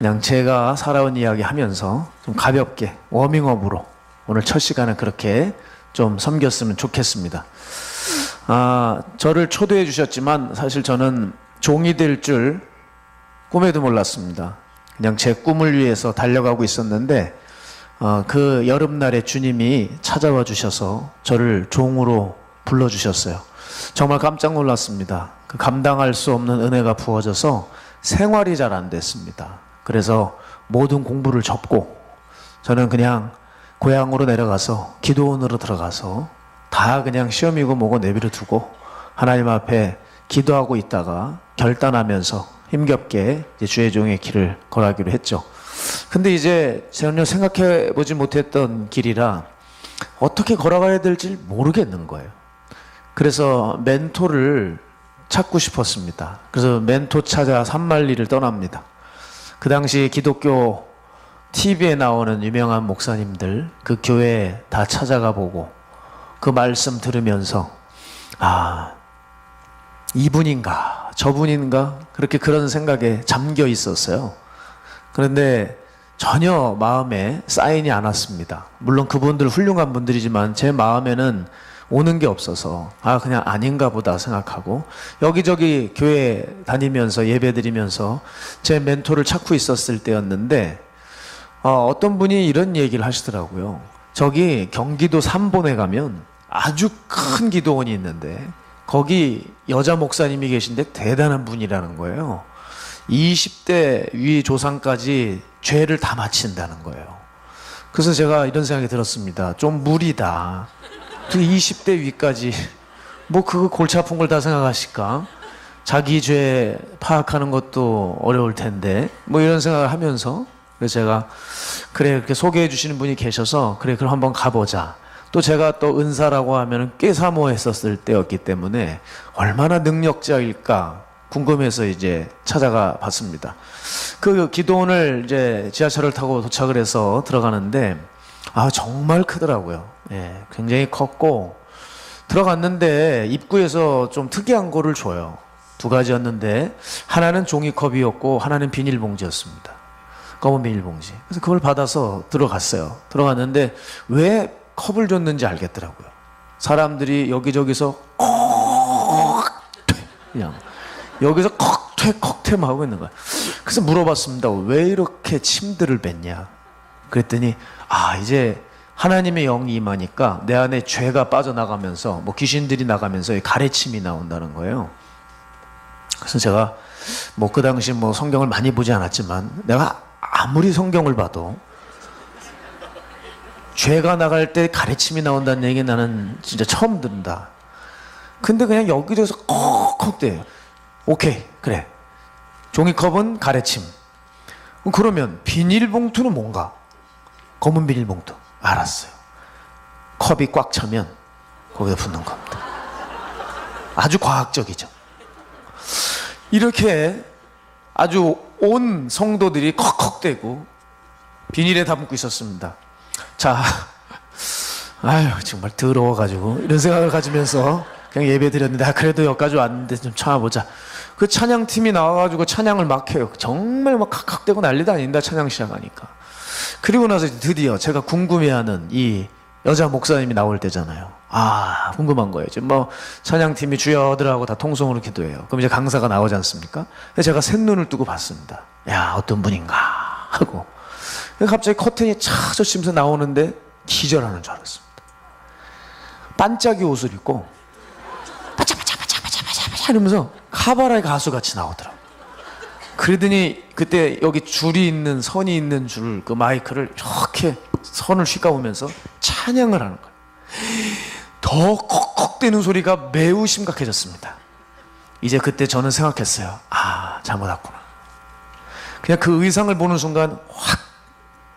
그냥 제가 살아온 이야기 하면서 좀 가볍게 워밍업으로 오늘 첫 시간을 그렇게 좀 섬겼으면 좋겠습니다. 저를 초대해 주셨지만 사실 저는 종이 될 줄 꿈에도 몰랐습니다. 그냥 제 꿈을 위해서 달려가고 있었는데 그 여름날에 주님이 찾아와 주셔서 저를 종으로 불러주셨어요. 정말 깜짝 놀랐습니다. 그 감당할 수 없는 은혜가 부어져서 생활이 잘 안 됐습니다. 그래서 모든 공부를 접고 저는 그냥 고향으로 내려가서 기도원으로 들어가서 다 그냥 시험이고 뭐고 내버려 두고 하나님 앞에 기도하고 있다가 결단하면서 힘겹게 이제 주의 종의 길을 걸어가기로 했죠. 근데 이제 전혀 생각해 보지 못했던 길이라 어떻게 걸어가야 될지 모르겠는 거예요. 그래서 멘토를 찾고 싶었습니다. 그래서 멘토 찾아 산만리를 떠납니다. 그 당시 기독교 TV에 나오는 유명한 목사님들 그 교회 다 찾아가 보고 그 말씀 들으면서 이분인가 저분인가 그렇게 그런 생각에 잠겨 있었어요. 그런데 전혀 마음에 사인이 안 왔습니다. 물론 그분들 훌륭한 분들이지만 제 마음에는 오는 게 없어서 그냥 아닌가 보다 생각하고 여기저기 교회 다니면서 예배 드리면서 제 멘토를 찾고 있었을 때였는데 어떤 분이 이런 얘기를 하시더라고요. 저기 경기도 삼본에 가면 아주 큰 기도원이 있는데 거기 여자 목사님이 계신데 대단한 분이라는 거예요. 20대 위 조상까지 죄를 다 마친다는 거예요. 그래서 제가 이런 생각이 들었습니다. 좀 무리다. 그 20대 위까지 뭐 그거 골치 아픈 걸 다 생각하실까? 자기 죄 파악하는 것도 어려울 텐데 뭐 이런 생각을 하면서 그래서 제가 그래 그렇게 소개해 주시는 분이 계셔서 그래 그럼 한번 가보자. 또 제가 또 은사라고 하면 꽤 사모했었을 때였기 때문에 얼마나 능력자일까 궁금해서 이제 찾아가 봤습니다. 그 기도원을 이제 지하철을 타고 도착을 해서 들어가는데 정말 크더라고요. 예, 굉장히 컸고 들어갔는데 입구에서 좀 특이한 거를 줘요. 두 가지였는데 하나는 종이컵이었고 하나는 비닐봉지였습니다. 검은 비닐봉지. 그래서 그걸 받아서 들어갔어요. 들어갔는데 왜 컵을 줬는지 알겠더라고요. 사람들이 여기저기서 그냥 여기서 컥퇴 하고 있는 거야. 그래서 물어봤습니다. 왜 이렇게 침들을 뱉냐? 그랬더니 이제 하나님의 영이 임하니까 내 안에 죄가 빠져나가면서 뭐 귀신들이 나가면서 가래침이 나온다는 거예요. 그래서 제가 뭐 그 당시 뭐 성경을 많이 보지 않았지만 내가 아무리 성경을 봐도 죄가 나갈 때 가래침이 나온다는 얘기 나는 진짜 처음 듣는다. 근데 그냥 여기저기서 컥컥대요. 오케이 그래 종이컵은 가래침. 그러면 비닐봉투는 뭔가? 검은 비닐봉투. 알았어요. 컵이 꽉 차면 거기다 붓는 겁니다. 아주 과학적이죠. 이렇게 아주 온 성도들이 컥컥대고 비닐에 담고 있었습니다. 자, 정말 더러워가지고 이런 생각을 가지면서 그냥 예배 드렸는데 그래도 여기까지 왔는데 좀 참아보자. 그 찬양팀이 나와가지고 찬양을 막 해요. 정말 막 칵칵대고 난리도 아닌다 찬양 시작하니까. 그리고 나서 드디어 제가 궁금해하는 이 여자 목사님이 나올 때잖아요. 궁금한 거예요. 지금 뭐 찬양팀이 주여들하고 다 통성으로 기도해요. 그럼 이제 강사가 나오지 않습니까? 제가 샛눈을 뜨고 봤습니다. 어떤 분인가 하고 갑자기 커튼이 착 젖히면서 나오는데 기절하는 줄 알았습니다. 반짝이 옷을 입고 바차바차바차바차바차 이러면서 카바라의 가수같이 나오더라고요. 그러더니 그때 여기 줄이 있는 선이 있는 줄 그 마이크를 이렇게 선을 휘감으면서 찬양을 하는 거예요. 더 컥컥대는 소리가 매우 심각해졌습니다. 이제 그때 저는 생각했어요. 잘못 왔구나. 그냥 그 의상을 보는 순간 확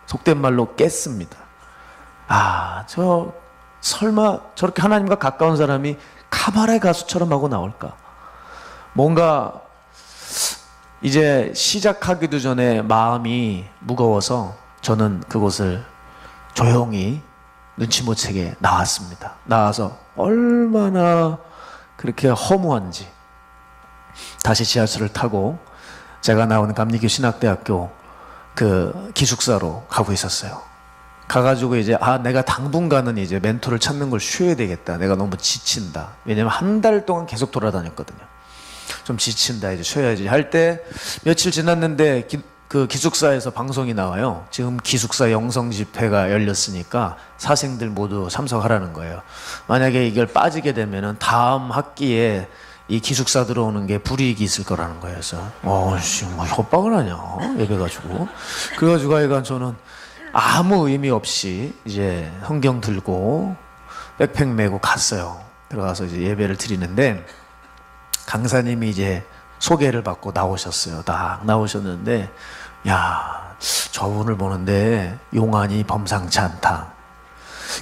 속된 말로 깼습니다. 저 설마 저렇게 하나님과 가까운 사람이 카바레 가수처럼 하고 나올까? 뭔가 이제 시작하기도 전에 마음이 무거워서 저는 그곳을 조용히 눈치 못 채게 나왔습니다. 나와서 얼마나 그렇게 허무한지 다시 지하철을 타고 제가 나오는 감리교 신학대학교 그 기숙사로 가고 있었어요. 가가지고 이제 내가 당분간은 이제 멘토를 찾는 걸 쉬어야 되겠다. 내가 너무 지친다. 왜냐면 한 달 동안 계속 돌아다녔거든요. 좀 지친다. 이제 쉬어야지 할 때 며칠 지났는데 그 기숙사에서 방송이 나와요. 지금 기숙사 영성 집회가 열렸으니까 사생들 모두 참석하라는 거예요. 만약에 이걸 빠지게 되면은 다음 학기에 이 기숙사 들어오는 게 불이익이 있을 거라는 거예요. 그래서 뭐 협박을 하냐 그래가지고 하여간 저는 아무 의미 없이 이제 성경 들고 백팩 메고 갔어요. 들어가서 이제 예배를 드리는데 강사님이 이제 소개를 받고 나오셨어요. 딱 나오셨는데 야, 저분을 보는데 용안이 범상치 않다.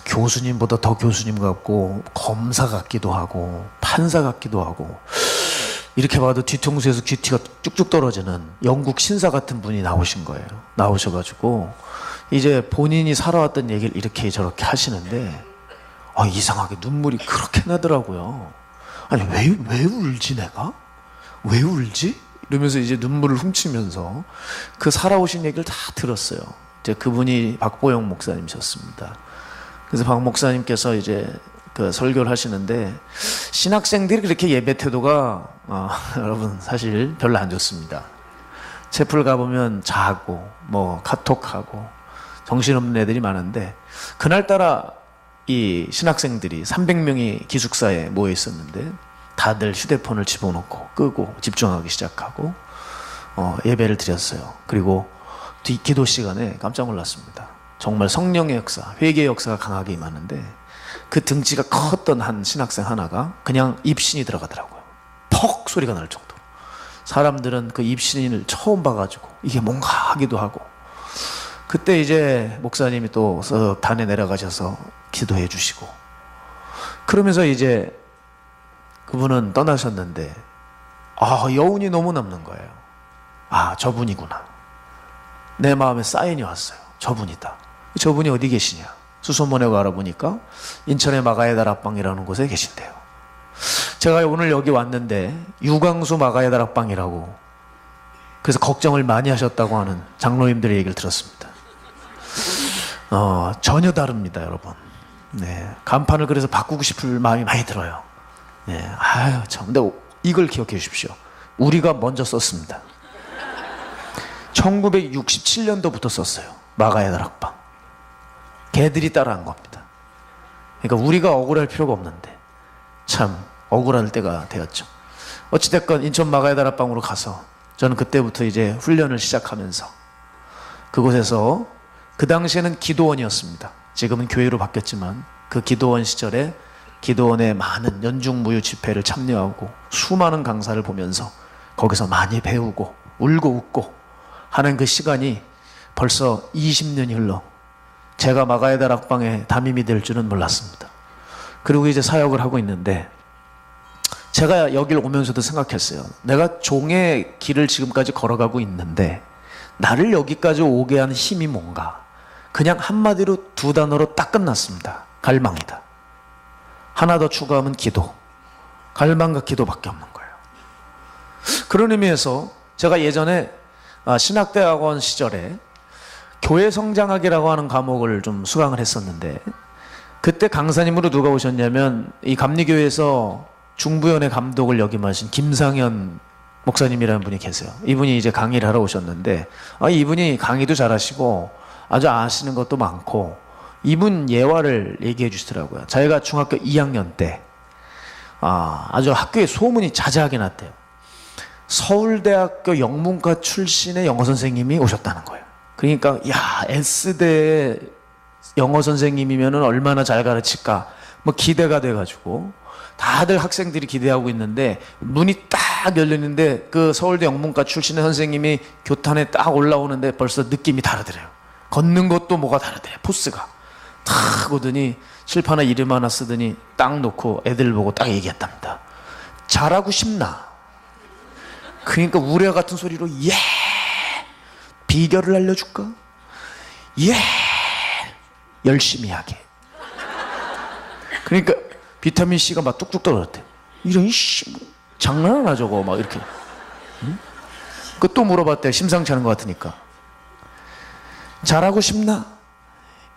교수님보다 더 교수님 같고 검사 같기도 하고 판사 같기도 하고 이렇게 봐도 뒤통수에서 귀티가 쭉쭉 떨어지는 영국 신사 같은 분이 나오신 거예요. 나오셔가지고 이제 본인이 살아왔던 얘기를 이렇게 저렇게 하시는데 이상하게 눈물이 그렇게 나더라고요. 아니 왜 울지 내가? 왜 울지? 이러면서 이제 눈물을 훔치면서 그 살아오신 얘기를 다 들었어요. 이제 그분이 박보영 목사님이셨습니다. 그래서 박 목사님께서 이제 그 설교를 하시는데 신학생들이 그렇게 예배 태도가 여러분 사실 별로 안 좋습니다. 채플 가보면 자고 뭐 카톡하고 정신없는 애들이 많은데 그날따라 이 신학생들이 300명이 기숙사에 모여 있었는데 다들 휴대폰을 집어넣고 끄고 집중하기 시작하고 예배를 드렸어요. 그리고 기도 시간에 깜짝 놀랐습니다. 정말 성령의 역사, 회개의 역사가 강하게 임하는데 그 등치가 컸던 한 신학생 하나가 그냥 입신이 들어가더라고요. 퍽 소리가 날 정도로. 사람들은 그 입신을 처음 봐가지고 이게 뭔가 하기도 하고 그때 이제 목사님이 또 단에 내려가셔서 기도해 주시고 그러면서 이제 그분은 떠나셨는데 여운이 너무 남는 거예요. 저분이구나. 내 마음에 사인이 왔어요. 저분이다. 저분이 어디 계시냐? 수소문하고 알아보니까 인천의 마가의 다락방이라는 곳에 계신대요. 제가 오늘 여기 왔는데 유광수 마가의 다락방이라고 그래서 걱정을 많이 하셨다고 하는 장로님들의 얘기를 들었습니다. 전혀 다릅니다, 여러분. 네, 간판을 그래서 바꾸고 싶을 마음이 많이 들어요. 네, 참. 근데 이걸 기억해 주십시오. 우리가 먼저 썼습니다. 1967년도부터 썼어요. 마가의 다락방. 걔들이 따라한 겁니다. 그러니까 우리가 억울할 필요가 없는데 참 억울할 때가 되었죠. 어찌됐건 인천 마가의 다락방으로 가서 저는 그때부터 이제 훈련을 시작하면서 그곳에서 그 당시에는 기도원이었습니다. 지금은 교회로 바뀌었지만 그 기도원 시절에 기도원의 많은 연중무휴 집회를 참여하고 수많은 강사를 보면서 거기서 많이 배우고 울고 웃고 하는 그 시간이 벌써 20년이 흘러 제가 마가의 다락방의 담임이 될 줄은 몰랐습니다. 그리고 이제 사역을 하고 있는데 제가 여길 오면서도 생각했어요. 내가 종의 길을 지금까지 걸어가고 있는데 나를 여기까지 오게 한 힘이 뭔가. 그냥 한마디로 두 단어로 딱 끝났습니다. 갈망이다. 하나 더 추가하면 기도. 갈망과 기도밖에 없는 거예요. 그런 의미에서 제가 예전에 신학대학원 시절에 교회 성장학이라고 하는 과목을 좀 수강을 했었는데 그때 강사님으로 누가 오셨냐면 이 감리교회에서 중부연의 감독을 역임하신 김상현 목사님이라는 분이 계세요. 이분이 이제 강의를 하러 오셨는데 이분이 강의도 잘하시고 아주 아시는 것도 많고 이분 예화를 얘기해 주시더라고요. 자기가 중학교 2학년 때 아주 학교에 소문이 자자하게 났대요. 서울대학교 영문과 출신의 영어 선생님이 오셨다는 거예요. 그러니까 S대의 영어 선생님이면 얼마나 잘 가르칠까 뭐 기대가 돼가지고 다들 학생들이 기대하고 있는데 문이 딱 열리는데 그 서울대 영문과 출신의 선생님이 교탄에 딱 올라오는데 벌써 느낌이 다르더래요. 걷는 것도 뭐가 다르대요. 포스가 탁 오더니 칠판에 이름 하나 쓰더니 딱 놓고 애들 보고 딱 얘기했답니다. 잘하고 싶나? 그러니까 우레 같은 소리로 예! 비결을 알려줄까? 예! 열심히 하게. 그러니까 비타민C가 막 뚝뚝 떨어졌대. 이런 장난하나 저거 막 이렇게. 응? 그 또 물어봤대. 심상치 않은 것 같으니까. 잘하고 싶나?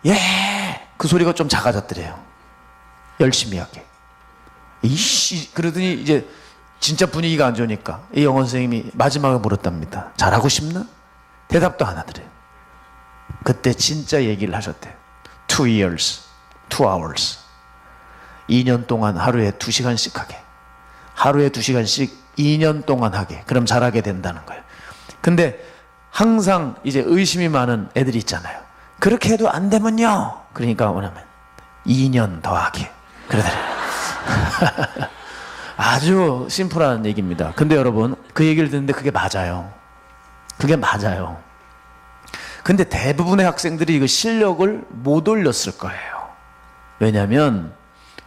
예. 그 소리가 좀 작아졌더래요. 열심히 하게. 이씨, 그러더니 이제 진짜 분위기가 안 좋으니까 이 영어 선생님이 마지막에 물었답니다. 잘하고 싶나? 대답도 안 하더래요. 그때 진짜 얘기를 하셨대요. 2 years, 2 hours. 2년 동안 하루에 2시간씩 하게. 하루에 2시간씩 2년 동안 하게. 그럼 잘하게 된다는 거예요. 근데 항상 이제 의심이 많은 애들이 있잖아요. 그렇게 해도 안 되면요. 그러니까 뭐냐면 2년 더 하게. 그러더래요. 아주 심플한 얘기입니다. 근데 여러분, 그 얘기를 듣는데 그게 맞아요. 그게 맞아요. 근데 대부분의 학생들이 이거 실력을 못 올렸을 거예요. 왜냐하면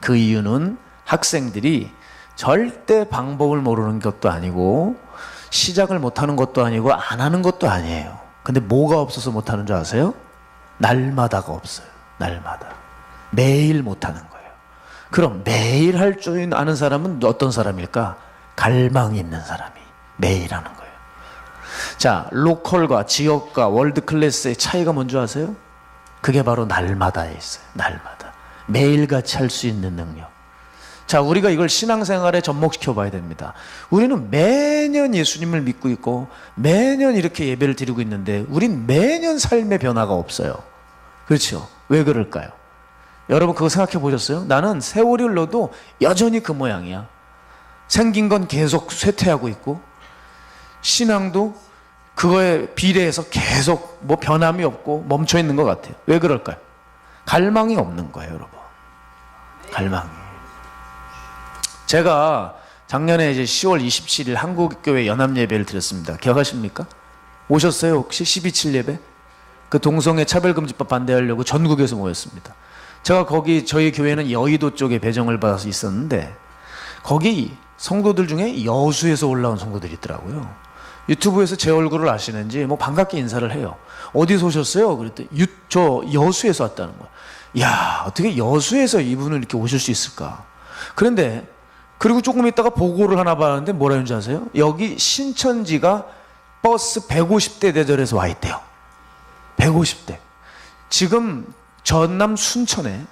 그 이유는 학생들이 절대 방법을 모르는 것도 아니고 시작을 못하는 것도 아니고 안 하는 것도 아니에요. 근데 뭐가 없어서 못하는 줄 아세요? 날마다가 없어요. 날마다. 매일 못하는 거예요. 그럼 매일 할 줄 아는 사람은 어떤 사람일까? 갈망이 있는 사람이 매일 하는 거예요. 자, 로컬과 지역과 월드 클래스의 차이가 뭔지 아세요? 그게 바로 날마다에 있어요. 날마다. 매일같이 할 수 있는 능력. 자, 우리가 이걸 신앙생활에 접목시켜 봐야 됩니다. 우리는 매년 예수님을 믿고 있고 매년 이렇게 예배를 드리고 있는데 우린 매년 삶의 변화가 없어요. 그렇죠? 왜 그럴까요? 여러분 그거 생각해 보셨어요? 나는 세월이 흘러도 여전히 그 모양이야. 생긴 건 계속 쇠퇴하고 있고 신앙도 그거에 비례해서 계속 뭐 변함이 없고 멈춰 있는 것 같아요. 왜 그럴까요? 갈망이 없는 거예요, 여러분. 갈망이. 제가 작년에 이제 10월 27일 한국교회 연합예배를 드렸습니다. 기억하십니까? 오셨어요? 혹시 12.7 예배? 그 동성애 차별금지법 반대하려고 전국에서 모였습니다. 제가 거기 저희 교회는 여의도 쪽에 배정을 받아서 있었는데 거기 성도들 중에 여수에서 올라온 성도들이 있더라고요. 유튜브에서 제 얼굴을 아시는지 뭐 반갑게 인사를 해요. 어디서 오셨어요? 그랬더니 저 여수에서 왔다는 거야. 야, 어떻게 여수에서 이분을 이렇게 오실 수 있을까? 그런데 그리고 조금 있다가 보고를 하나 봤는데 뭐라 했는지 아세요? 여기 신천지가 버스 150대 대절에서 와 있대요. 150대. 지금 전남 순천에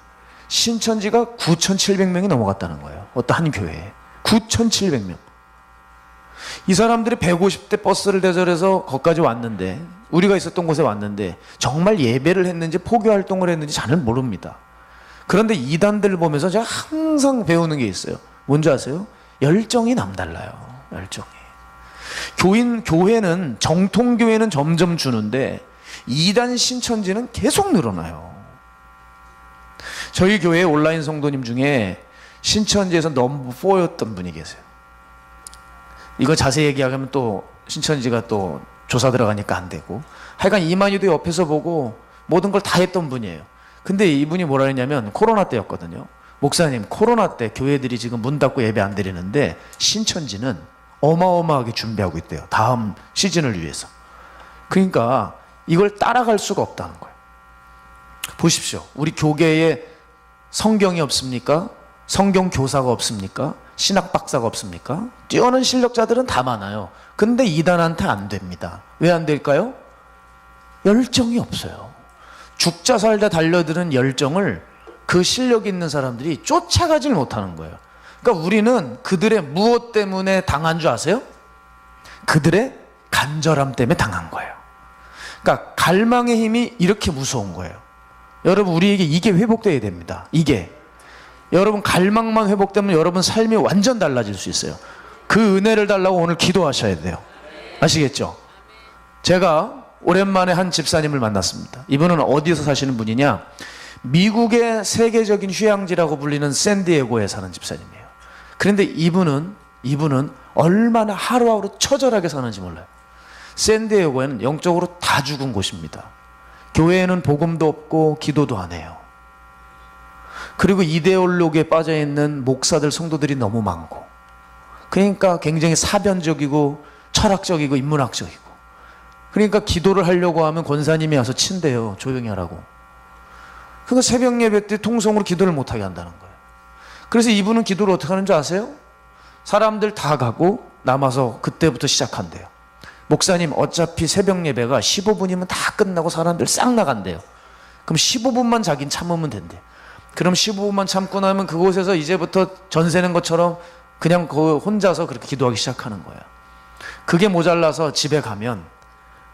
신천지가 9,700명이 넘어갔다는 거예요. 어떤 한 교회에. 9,700명. 이 사람들이 150대 버스를 대절해서 거기까지 왔는데 우리가 있었던 곳에 왔는데 정말 예배를 했는지 포교 활동을 했는지 잘 모릅니다. 그런데 이단들을 보면서 제가 항상 배우는 게 있어요. 뭔지 아세요? 열정이 남달라요. 열정이. 교회는 정통교회는 점점 주는데 이단 신천지는 계속 늘어나요. 저희 교회 온라인 성도님 중에 신천지에서 넘버 4였던 분이 계세요. 이거 자세히 얘기하면 또 신천지가 또 조사 들어가니까 안 되고 하여간 이만희도 옆에서 보고 모든 걸 다 했던 분이에요. 근데 이분이 뭐라 했냐면 코로나 때였거든요. 목사님, 코로나 때 교회들이 지금 문 닫고 예배 안 드리는데 신천지는 어마어마하게 준비하고 있대요. 다음 시즌을 위해서. 그러니까 이걸 따라갈 수가 없다는 거예요. 보십시오. 우리 교계에 성경이 없습니까? 성경 교사가 없습니까? 신학 박사가 없습니까? 뛰어난 실력자들은 다 많아요. 근데 이단한테 안 됩니다. 왜 안 될까요? 열정이 없어요. 죽자 살자 달려드는 열정을 그 실력 있는 사람들이 쫓아가질 못하는 거예요. 그러니까 우리는 그들의 무엇 때문에 당한 줄 아세요? 그들의 간절함 때문에 당한 거예요. 그러니까 갈망의 힘이 이렇게 무서운 거예요. 여러분 우리에게 이게 회복돼야 됩니다. 이게. 여러분 갈망만 회복되면 여러분 삶이 완전 달라질 수 있어요. 그 은혜를 달라고 오늘 기도하셔야 돼요. 아시겠죠? 제가 오랜만에 한 집사님을 만났습니다. 이분은 어디서 사시는 분이냐? 미국의 세계적인 휴양지라고 불리는 샌디에고에 사는 집사님이에요. 그런데 이분은 얼마나 하루하루 처절하게 사는지 몰라요. 샌디에고에는 영적으로 다 죽은 곳입니다. 교회에는 복음도 없고 기도도 안 해요. 그리고 이데올로기에 빠져있는 목사들, 성도들이 너무 많고 그러니까 굉장히 사변적이고 철학적이고 인문학적이고 그러니까 기도를 하려고 하면 권사님이 와서 친대요. 조용히 하라고. 그러니까 새벽 예배 때 통성으로 기도를 못하게 한다는 거예요. 그래서 이분은 기도를 어떻게 하는 줄 아세요? 사람들 다 가고 남아서 그때부터 시작한대요. 목사님 어차피 새벽 예배가 15분이면 다 끝나고 사람들 싹 나간대요. 그럼 15분만 자긴 참으면 된대. 그럼 15분만 참고 나면 그곳에서 이제부터 전세는 것처럼 그냥 그 혼자서 그렇게 기도하기 시작하는 거예요. 그게 모자라서 집에 가면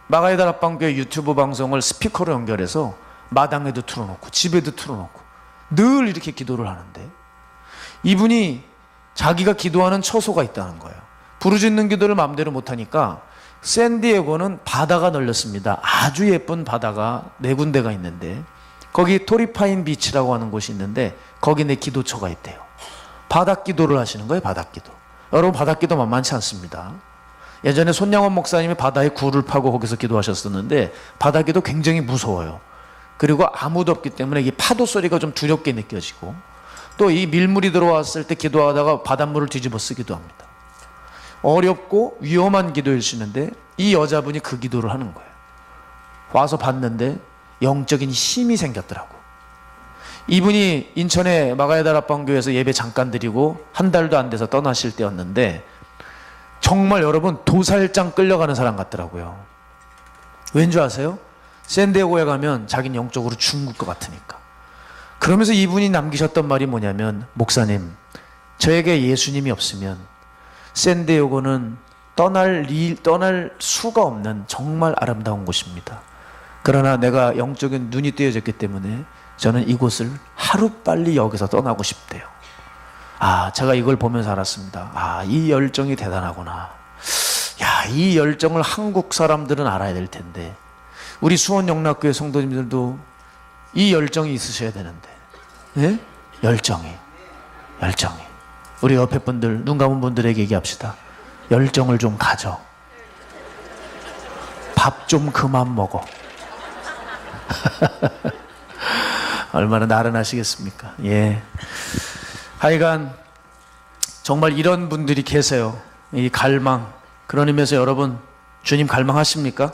마가이다 합방교회 유튜브 방송을 스피커로 연결해서 마당에도 틀어놓고 집에도 틀어놓고 늘 이렇게 기도를 하는데, 이분이 자기가 기도하는 처소가 있다는 거예요. 부르짖는 기도를 마음대로 못하니까 샌디에고는 바다가 널렸습니다. 아주 예쁜 바다가 4군데가 있는데 거기 토리파인 비치라고 하는 곳이 있는데 거기 내 기도처가 있대요. 바닷기도를 하시는 거예요. 바닷기도. 여러분, 바닷기도 만만치 않습니다. 예전에 손양원 목사님이 바다에 굴을 파고 거기서 기도하셨었는데 바닷기도 굉장히 무서워요. 그리고 아무도 없기 때문에 이 파도 소리가 좀 두렵게 느껴지고, 또 이 밀물이 들어왔을 때 기도하다가 바닷물을 뒤집어 쓰기도 합니다. 어렵고 위험한 기도일 수 있는데 이 여자분이 그 기도를 하는 거예요. 와서 봤는데 영적인 힘이 생겼더라고. 이분이 인천의 마가야다 합방교회에서 예배 잠깐 드리고 한 달도 안 돼서 떠나실 때였는데 정말 여러분 도살장 끌려가는 사람 같더라고요. 왠 줄 아세요? 샌디에고에 가면 자기는 영적으로 죽을 것 같으니까. 그러면서 이분이 남기셨던 말이 뭐냐면, 목사님, 저에게 예수님이 없으면 샌디에고는 떠날 수가 없는 정말 아름다운 곳입니다. 그러나 내가 영적인 눈이 띄어졌기 때문에 저는 이곳을 하루빨리 여기서 떠나고 싶대요. 제가 이걸 보면서 알았습니다. 이 열정이 대단하구나. 이 열정을 한국 사람들은 알아야 될 텐데, 우리 수원영락교회 성도님들도 이 열정이 있으셔야 되는데, 예? 열정이. 우리 옆에 분들, 눈 감은 분들에게 얘기합시다. 열정을 좀 가져. 밥 좀 그만 먹어. 얼마나 나른하시겠습니까? 예. 하여간 정말 이런 분들이 계세요. 이 갈망. 그런 의미에서 여러분, 주님 갈망하십니까?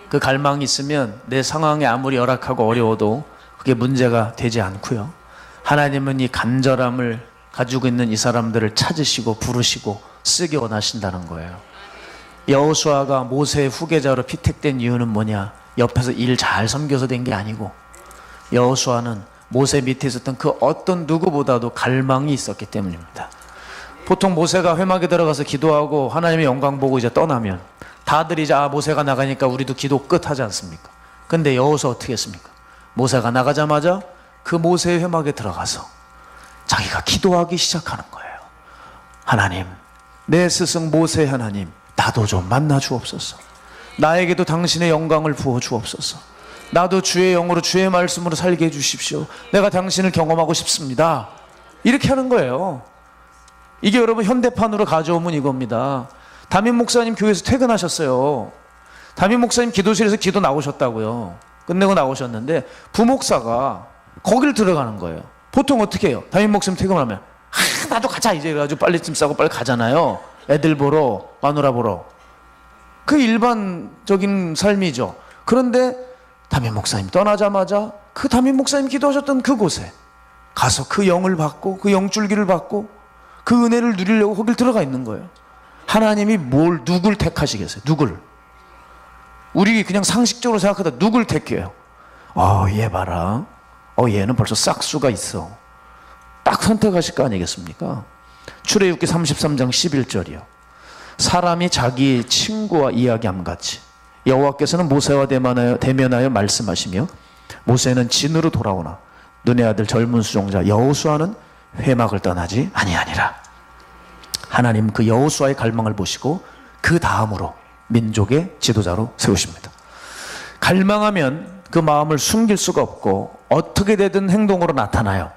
그 갈망이 있으면 내 상황이 아무리 열악하고 어려워도 그게 문제가 되지 않고요. 하나님은 이 간절함을 가지고 있는 이 사람들을 찾으시고 부르시고 쓰기 원하신다는 거예요. 여호수아가 모세의 후계자로 피택된 이유는 뭐냐? 옆에서 일 잘 섬겨서 된 게 아니고, 여호수아는 모세 밑에 있었던 그 어떤 누구보다도 갈망이 있었기 때문입니다. 보통 모세가 회막에 들어가서 기도하고 하나님의 영광 보고 이제 떠나면 다들 이제 모세가 나가니까 우리도 기도 끝 하지 않습니까? 근데 여호수아 어떻게 했습니까? 모세가 나가자마자 그 모세의 회막에 들어가서 자기가 기도하기 시작하는 거예요. 하나님, 내 스승 모세 하나님, 나도 좀 만나 주옵소서. 나에게도 당신의 영광을 부어 주옵소서. 나도 주의 영으로 주의 말씀으로 살게 해주십시오. 내가 당신을 경험하고 싶습니다. 이렇게 하는 거예요. 이게 여러분 현대판으로 가져오면 이겁니다. 담임 목사님 교회에서 퇴근하셨어요. 담임 목사님 기도실에서 기도 나오셨다고요. 끝내고 나오셨는데 부목사가 거길 들어가는 거예요. 보통 어떻게 해요? 담임 목사님 퇴근하면 나도 가자 이제 그래가지고 빨리 짐 싸고 빨리 가잖아요. 애들 보러, 마누라 보러. 그 일반적인 삶이죠. 그런데 담임 목사님 떠나자마자 그 담임 목사님 기도하셨던 그곳에 가서 그 영을 받고 그 영줄기를 받고 그 은혜를 누리려고 거길 들어가 있는 거예요. 하나님이 누굴 택하시겠어요? 누굴? 우리 그냥 상식적으로 생각하다 누굴 택해요? 얘 봐라. 얘는 벌써 싹수가 있어. 딱 선택하실 거 아니겠습니까? 출애굽기 33장 11절이요. 사람이 자기 친구와 이야기함같이 여호와께서는 모세와 대면하여 말씀하시며 모세는 진으로 돌아오나 눈의 아들 젊은 수종자 여호수아는 회막을 떠나지 아니하니라. 하나님 그 여호수아의 갈망을 보시고 그 다음으로 민족의 지도자로 세우십니다. 갈망하면 그 마음을 숨길 수가 없고 어떻게 되든 행동으로 나타나요.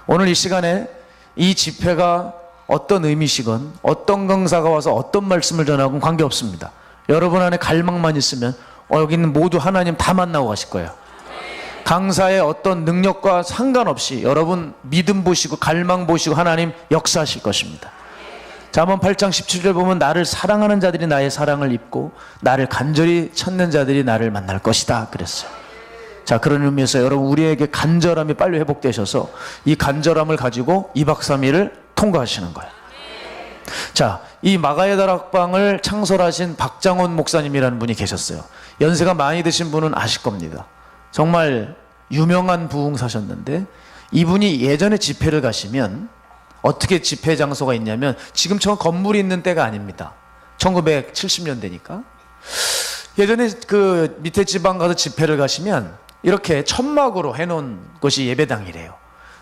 오늘 이 시간에 이 집회가 어떤 의미시건 어떤 강사가 와서 어떤 말씀을 전하건 관계없습니다. 여러분 안에 갈망만 있으면 여기는 모두 하나님 다 만나고 가실 거예요. 강사의 어떤 능력과 상관없이 여러분 믿음 보시고 갈망 보시고 하나님 역사하실 것입니다. 잠언 8장 17절 보면 나를 사랑하는 자들이 나의 사랑을 입고 나를 간절히 찾는 자들이 나를 만날 것이다 그랬어요. 자, 그런 의미에서 여러분 우리에게 간절함이 빨리 회복되셔서 이 간절함을 가지고 2박 3일을 통과하시는 거예요. 자, 이 마가의 다락방을 창설하신 박장원 목사님이라는 분이 계셨어요. 연세가 많이 드신 분은 아실 겁니다. 정말 유명한 부흥사셨는데, 이분이 예전에 집회를 가시면 어떻게 집회 장소가 있냐면, 지금처럼 건물이 있는 때가 아닙니다. 1970년대니까. 예전에 그 밑에 지방 가서 집회를 가시면 이렇게 천막으로 해놓은 것이 예배당이래요.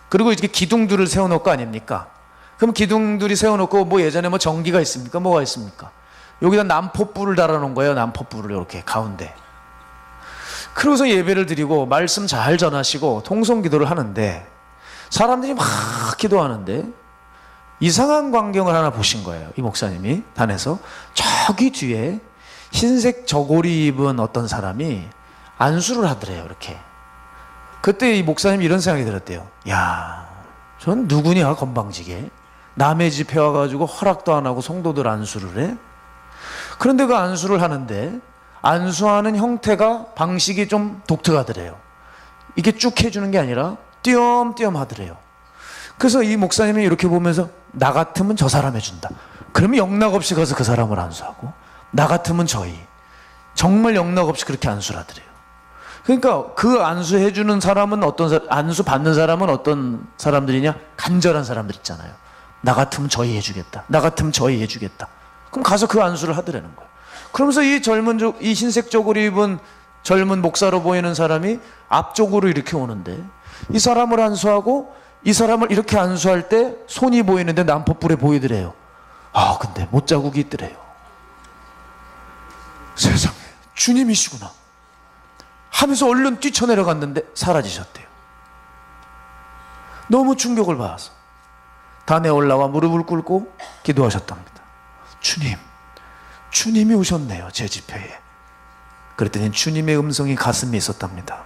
그리고 이렇게 기둥들을 세워놓을 거 아닙니까? 그럼 기둥들이 세워놓고 뭐 예전에 뭐 전기가 있습니까? 뭐가 있습니까? 여기다 난포불을 달아놓은 거예요. 난포불을 이렇게 가운데. 그러고서 예배를 드리고 말씀 잘 전하시고 통성기도를 하는데, 사람들이 막 기도하는데 이상한 광경을 하나 보신 거예요. 이 목사님이 단에서 저기 뒤에 흰색 저고리 입은 어떤 사람이 안수를 하더래요. 이렇게. 그때 이 목사님이 이런 생각이 들었대요. 야, 전 누구냐 건방지게 남의 집에 와가지고 허락도 안 하고 성도들 안수를 해? 그런데 그 안수를 하는데 안수하는 형태가 방식이 좀 독특하더래요. 이게 쭉 해주는 게 아니라 띄엄띄엄 하더래요. 그래서 이 목사님이 이렇게 보면서 나 같으면 저 사람 해준다. 그러면 영락 없이 가서 그 사람을 안수하고, 나 같으면 저희. 정말 영락 없이 그렇게 안수를 하더래요. 그러니까 그 안수해주는 사람은 안수 받는 사람은 어떤 사람들이냐? 간절한 사람들 있잖아요. 나 같으면 저희 해주겠다. 나 같으면 저희 해주겠다. 그럼 가서 그 안수를 하더라는 거예요. 그러면서 이 흰색 저고리 입은 젊은 목사로 보이는 사람이 앞쪽으로 이렇게 오는데, 이 사람을 안수하고 이 사람을 이렇게 안수할 때 손이 보이는데 난포불에 보이더래요. 아, 근데 못자국이 있더래요. 세상에, 주님이시구나 하면서 얼른 뛰쳐내려갔는데 사라지셨대요. 너무 충격을 받아서 단에 올라와 무릎을 꿇고 기도하셨답니다. 주님이 오셨네요, 제 집회에. 그랬더니 주님의 음성이 가슴에 있었답니다.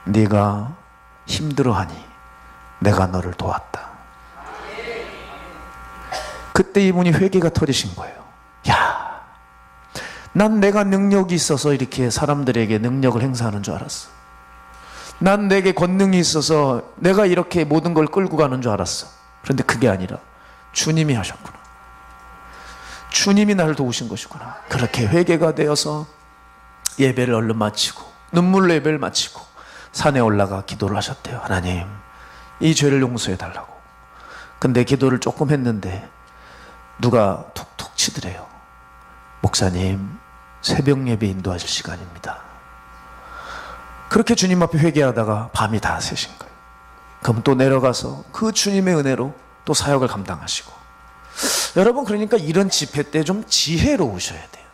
네가 힘들어하니 내가 너를 도왔다. 그때 이분이 회개가 터지신 거예요. 야, 난 내가 능력이 있어서 이렇게 사람들에게 능력을 행사하는 줄 알았어. 난 내게 권능이 있어서 내가 이렇게 모든 걸 끌고 가는 줄 알았어. 그런데 그게 아니라 주님이 하셨구나. 주님이 나를 도우신 것이구나. 그렇게 회개가 되어서 예배를 얼른 마치고 눈물로 예배를 마치고 산에 올라가 기도를 하셨대요. 하나님, 이 죄를 용서해 달라고. 근데 기도를 조금 했는데 누가 툭툭 치더래요. 목사님, 새벽 예배 인도하실 시간입니다. 그렇게 주님 앞에 회개하다가 밤이 다 새신 거예요. 그럼 또 내려가서 그 주님의 은혜로 또 사역을 감당하시고. 여러분, 그러니까 이런 집회 때 좀 지혜로우셔야 돼요.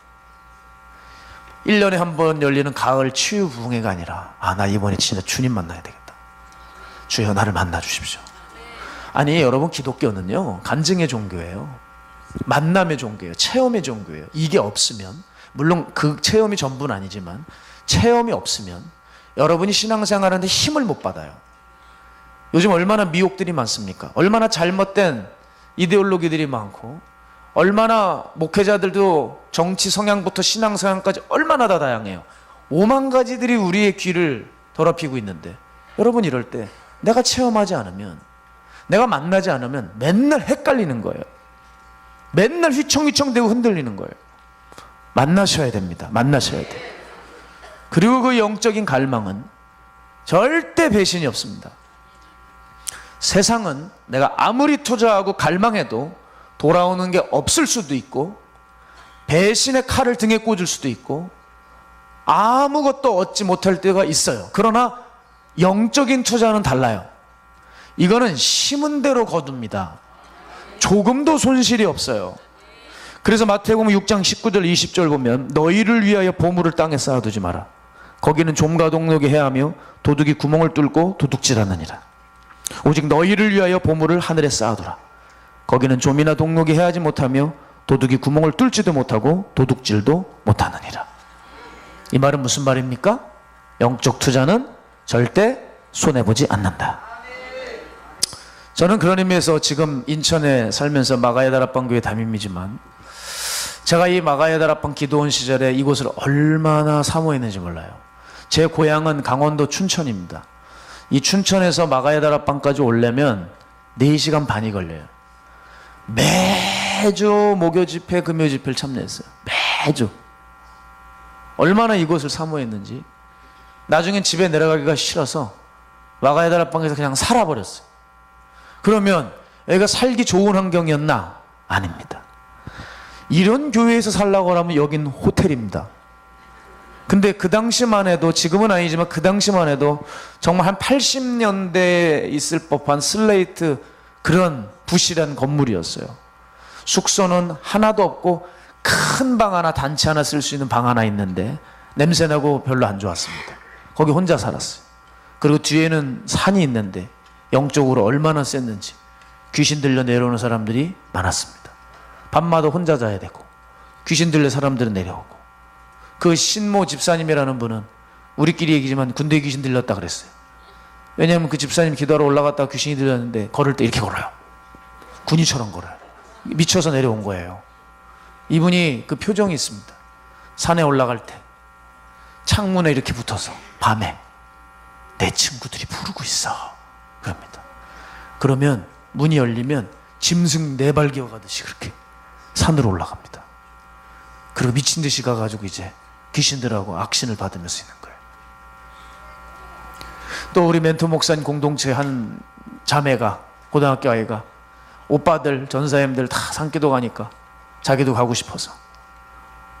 1년에 한 번 열리는 가을 치유 부흥회가 아니라, 아, 나 이번에 진짜 주님 만나야 되겠다. 주여, 나를 만나 주십시오. 아니, 여러분, 기독교는요 간증의 종교예요. 만남의 종교예요. 체험의 종교예요. 이게 없으면, 물론 그 체험이 전부는 아니지만, 체험이 없으면 여러분이 신앙생활하는데 힘을 못 받아요. 요즘 얼마나 미혹들이 많습니까? 얼마나 잘못된 이데올로기들이 많고, 얼마나 목회자들도 정치 성향부터 신앙 성향까지 얼마나 다 다양해요. 5만 가지들이 우리의 귀를 더럽히고 있는데, 여러분, 이럴 때 내가 체험하지 않으면, 내가 만나지 않으면 맨날 헷갈리는 거예요. 맨날 휘청휘청대고 흔들리는 거예요. 만나셔야 됩니다. 만나셔야 돼요. 그리고 그 영적인 갈망은 절대 배신이 없습니다. 세상은 내가 아무리 투자하고 갈망해도 돌아오는 게 없을 수도 있고, 배신의 칼을 등에 꽂을 수도 있고, 아무것도 얻지 못할 때가 있어요. 그러나 영적인 투자는 달라요. 이거는 심은 대로 거둡니다. 조금도 손실이 없어요. 그래서 마태복음 6장 19절 20절 보면, 너희를 위하여 보물을 땅에 쌓아두지 마라. 거기는 좀과 동록이 해하며 도둑이 구멍을 뚫고 도둑질하느니라. 오직 너희를 위하여 보물을 하늘에 쌓아두라. 거기는 좀이나 동록이 해하지 못하며 도둑이 구멍을 뚫지도 못하고 도둑질도 못하느니라. 이 말은 무슨 말입니까? 영적 투자는 절대 손해보지 않는다. 저는 그런 의미에서 지금 인천에 살면서 마가의 다락방 교회 담임이지만, 제가 이 마가의 다락방 기도원 시절에 이곳을 얼마나 사모했는지 몰라요. 제 고향은 강원도 춘천입니다. 이 춘천에서 마가의 다락방까지 오려면 4시간 반이 걸려요. 매주 목요 집회, 금요 집회를 참여했어요. 매주. 얼마나 이곳을 사모했는지. 나중엔 집에 내려가기가 싫어서 마가야다락방에서 그냥 살아버렸어요. 그러면 애가 살기 좋은 환경이었나? 아닙니다. 이런 교회에서 살라고 하면 여긴 호텔입니다. 근데 그 당시만 해도, 지금은 아니지만 그 당시만 해도 정말 한 80년대에 있을 법한 슬레이트 그런 부실한 건물이었어요. 숙소는 하나도 없고 큰 방 하나, 단체 하나 쓸 수 있는 방 하나 있는데 냄새나고 별로 안 좋았습니다. 거기 혼자 살았어요. 그리고 뒤에는 산이 있는데 영적으로 얼마나 셌는지 귀신 들려 내려오는 사람들이 많았습니다. 밤마다 혼자 자야 되고 귀신 들려 사람들은 내려오고. 그 신모 집사님이라는 분은 우리끼리 얘기지만 군대 귀신 들렸다 그랬어요. 왜냐하면 그 집사님 기도하러 올라갔다가 귀신이 들렸는데 걸을 때 이렇게 걸어요. 군인처럼 걸어요. 미쳐서 내려온 거예요. 이분이 그 표정이 있습니다. 산에 올라갈 때 창문에 이렇게 붙어서 밤에 내 친구들이 부르고 있어 그럽니다. 그러면 문이 열리면 짐승 네발기어 가듯이 그렇게 산으로 올라갑니다. 그리고 미친 듯이 가가지고 이제 귀신들하고 악신을 받으면서 있는 거예요. 또 우리 멘토 목사님 공동체 한 자매가, 고등학교 아이가 오빠들, 전사님들 다 산기도 가니까 자기도 가고 싶어서,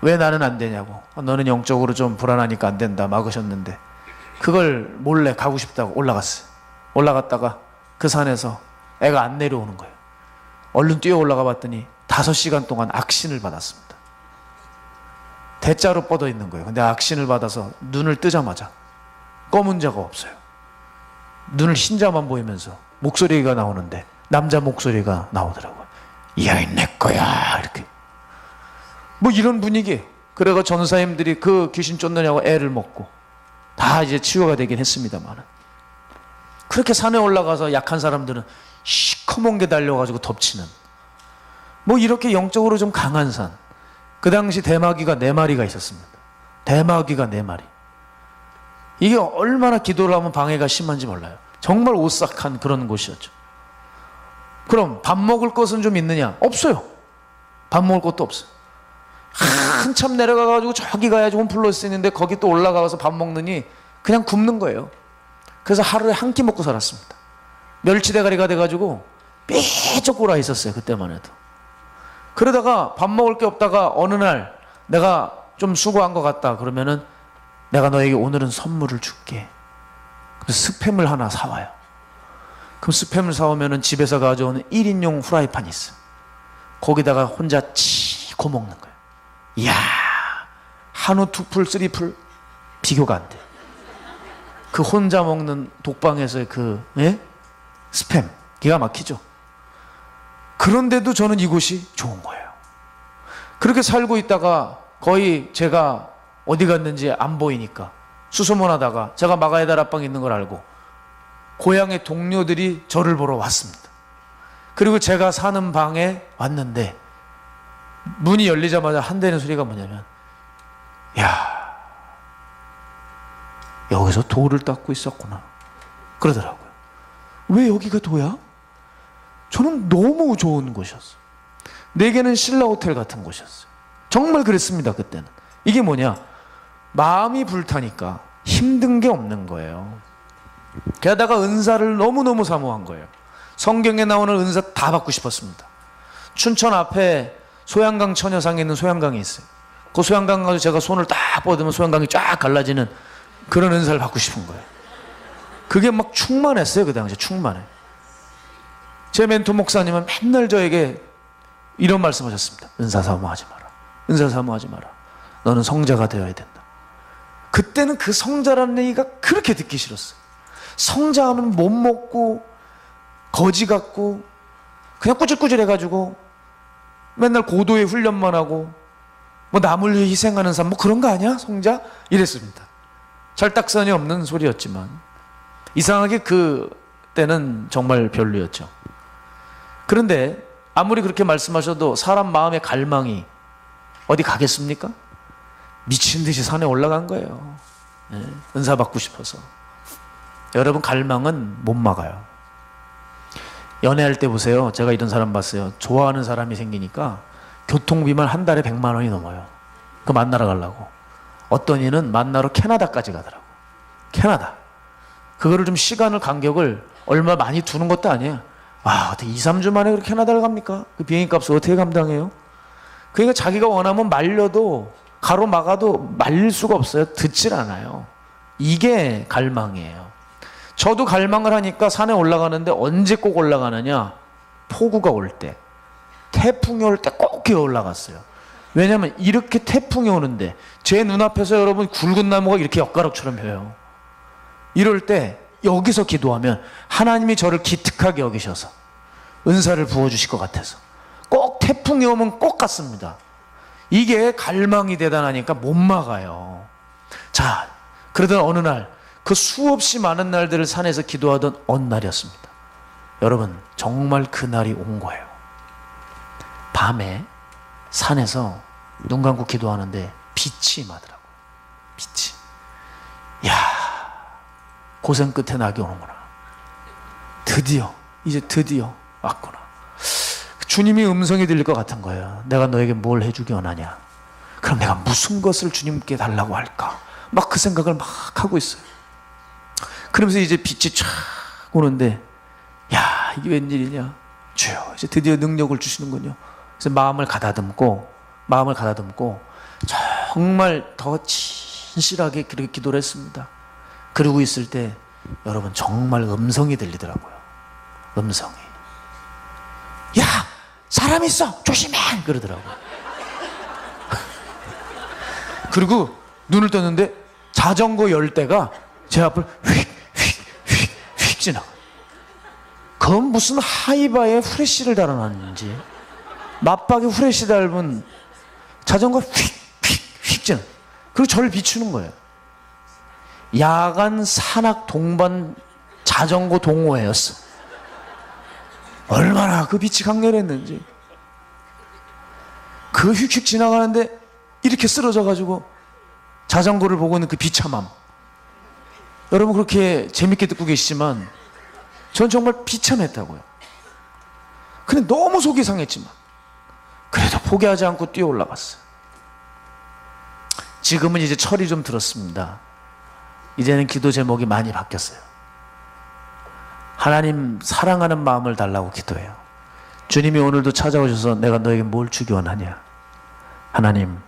왜 나는 안 되냐고, 너는 영적으로 좀 불안하니까 안 된다 막으셨는데 그걸 몰래 가고 싶다고 올라갔어요. 올라갔다가 그 산에서 애가 안 내려오는 거예요. 얼른 뛰어 올라가 봤더니 5시간 동안 악신을 받았습니다. 대자로 뻗어 있는 거예요. 근데 악신을 받아서 눈을 뜨자마자 검은 자가 없어요. 눈을 흰자만 보이면서 목소리가 나오는데 남자 목소리가 나오더라고요. 이 아이 내 거야 이렇게. 뭐 이런 분위기. 그래가 전사님들이 그 귀신 쫓느냐고 애를 먹고 다 이제 치유가 되긴 했습니다만, 그렇게 산에 올라가서 약한 사람들은 시커먼 게 달려가지고 덮치는, 뭐 이렇게 영적으로 좀 강한 산. 그 당시 대마귀가 4마리가 있었습니다. 대마귀가 4마리. 이게 얼마나 기도를 하면 방해가 심한지 몰라요. 정말 오싹한 그런 곳이었죠. 그럼 밥 먹을 것은 좀 있느냐? 없어요. 밥 먹을 것도 없어요. 한참 내려가가지고 저기 가야지 홈플러스 있는데 거기 또 올라가서 밥 먹느니 그냥 굶는 거예요. 그래서 하루에 한 끼 먹고 살았습니다. 멸치 대가리가 돼가지고 삐쩍 꼴아 있었어요. 그때만 해도. 그러다가 밥 먹을 게 없다가 어느 날 내가 좀 수고한 것 같다 그러면은 내가 너에게 오늘은 선물을 줄게. 그래서 스팸을 하나 사와요. 그럼 스팸을 사오면은 집에서 가져오는 1인용 후라이팬이 있어요. 거기다가 혼자 치고 먹는 거예요. 이야, 한우 2풀, 3풀 비교가 안 돼. 그 혼자 먹는 독방에서의 그 스팸 기가 막히죠. 그런데도 저는 이곳이 좋은 거예요. 그렇게 살고 있다가 거의 제가 어디 갔는지 안 보이니까 수소문하다가 제가 마가야다락방에 있는 걸 알고 고향의 동료들이 저를 보러 왔습니다. 그리고 제가 사는 방에 왔는데 문이 열리자마자 한대는 소리가 뭐냐면, 야, 여기서 도를 닦고 있었구나 그러더라고요. 왜 여기가 도야? 저는 너무 좋은 곳이었어요. 내게는 신라 호텔 같은 곳이었어요. 정말 그랬습니다. 그때는. 이게 뭐냐, 마음이 불타니까 힘든 게 없는 거예요. 게다가 은사를 너무너무 사모한 거예요. 성경에 나오는 은사 다 받고 싶었습니다. 춘천 앞에 소양강 처녀상에 있는 소양강이 있어요. 그 소양강 가서 제가 손을 딱 뻗으면 소양강이 쫙 갈라지는 그런 은사를 받고 싶은 거예요. 그게 막 충만했어요. 그 당시에 충만해. 제 멘토 목사님은 맨날 저에게 이런 말씀하셨습니다. 은사 사모하지 마라. 은사 사모하지 마라. 너는 성자가 되어야 된다. 그때는 그 성자라는 얘기가 그렇게 듣기 싫었어요. 성자하면 못 먹고 거지 같고 그냥 꾸질꾸질해가지고 맨날 고도의 훈련만 하고 뭐 남을 위해 희생하는 사람 뭐 그런 거 아니야? 성자? 이랬습니다. 철딱선이 없는 소리였지만 이상하게 그때는 정말 별로였죠. 그런데 아무리 그렇게 말씀하셔도 사람 마음의 갈망이 어디 가겠습니까? 미친 듯이 산에 올라간 거예요. 은사 받고 싶어서. 여러분, 갈망은 못 막아요. 연애할 때 보세요. 제가 이런 사람 봤어요. 좋아하는 사람이 생기니까 교통비만 한 달에 100만 원이 넘어요. 그 만나러 가려고. 어떤 이는 만나러 캐나다까지 가더라고. 캐나다. 그거를 좀 시간을 간격을 얼마 많이 두는 것도 아니에요. 와, 어떻게 2, 3주 만에 그렇게 캐나다를 갑니까? 그 비행기 값을 어떻게 감당해요? 그러니까 자기가 원하면 말려도 가로막아도 말릴 수가 없어요. 듣질 않아요. 이게 갈망이에요. 저도 갈망을 하니까 산에 올라가는데 언제 꼭 올라가느냐? 폭우가 올 때, 태풍이 올 때 꼭 기어 올라갔어요. 왜냐하면 이렇게 태풍이 오는데 제 눈앞에서 여러분 굵은 나무가 이렇게 엿가락처럼 펴요. 이럴 때 여기서 기도하면 하나님이 저를 기특하게 여기셔서 은사를 부어주실 것 같아서 꼭 태풍이 오면 꼭 갔습니다. 이게 갈망이 대단하니까 못 막아요. 자, 그러던 어느 날, 그 수없이 많은 날들을 산에서 기도하던 어느 날이었습니다. 여러분, 정말 그날이 온 거예요. 밤에 산에서 눈 감고 기도하는데 빛이 임하더라고요. 빛이. 이야, 고생 끝에 낙이 오는구나. 이제 드디어 왔구나. 주님이 음성이 들릴 것 같은 거예요. 내가 너에게 뭘 해주기 원하냐? 그럼 내가 무슨 것을 주님께 달라고 할까? 막 그 생각을 막 하고 있어요. 그러면서 이제 빛이 쫙 오는데, 야, 이게 웬일이냐? 주여, 이제 드디어 능력을 주시는군요. 그래서 마음을 가다듬고 정말 더 진실하게 그렇게 기도를 했습니다. 그러고 있을 때 여러분 정말 음성이 들리더라고요. 음성이. 야, 사람 있어, 조심해, 그러더라고요. 그리고 눈을 떴는데 자전거 열대가 제 앞을 휙 지나가. 그건 무슨 하이바에 후레쉬를 달아놨는지 맞박에 후레쉬 달은 자전거 휙 지나. 그리고 저를 비추는 거예요. 야간 산악 동반 자전거 동호회였어. 얼마나 그 빛이 강렬했는지. 그 휙휙 지나가는데 이렇게 쓰러져 가지고 자전거를 보고 있는 그 비참함. 여러분 그렇게 재밌게 듣고 계시지만 전 정말 비참했다고요. 근데 너무 속이 상했지만 그래도 포기하지 않고 뛰어 올라갔어요. 지금은 이제 철이 좀 들었습니다. 이제는 기도 제목이 많이 바뀌었어요. 하나님 사랑하는 마음을 달라고 기도해요. 주님이 오늘도 찾아오셔서 내가 너에게 뭘 주기 원하냐? 하나님,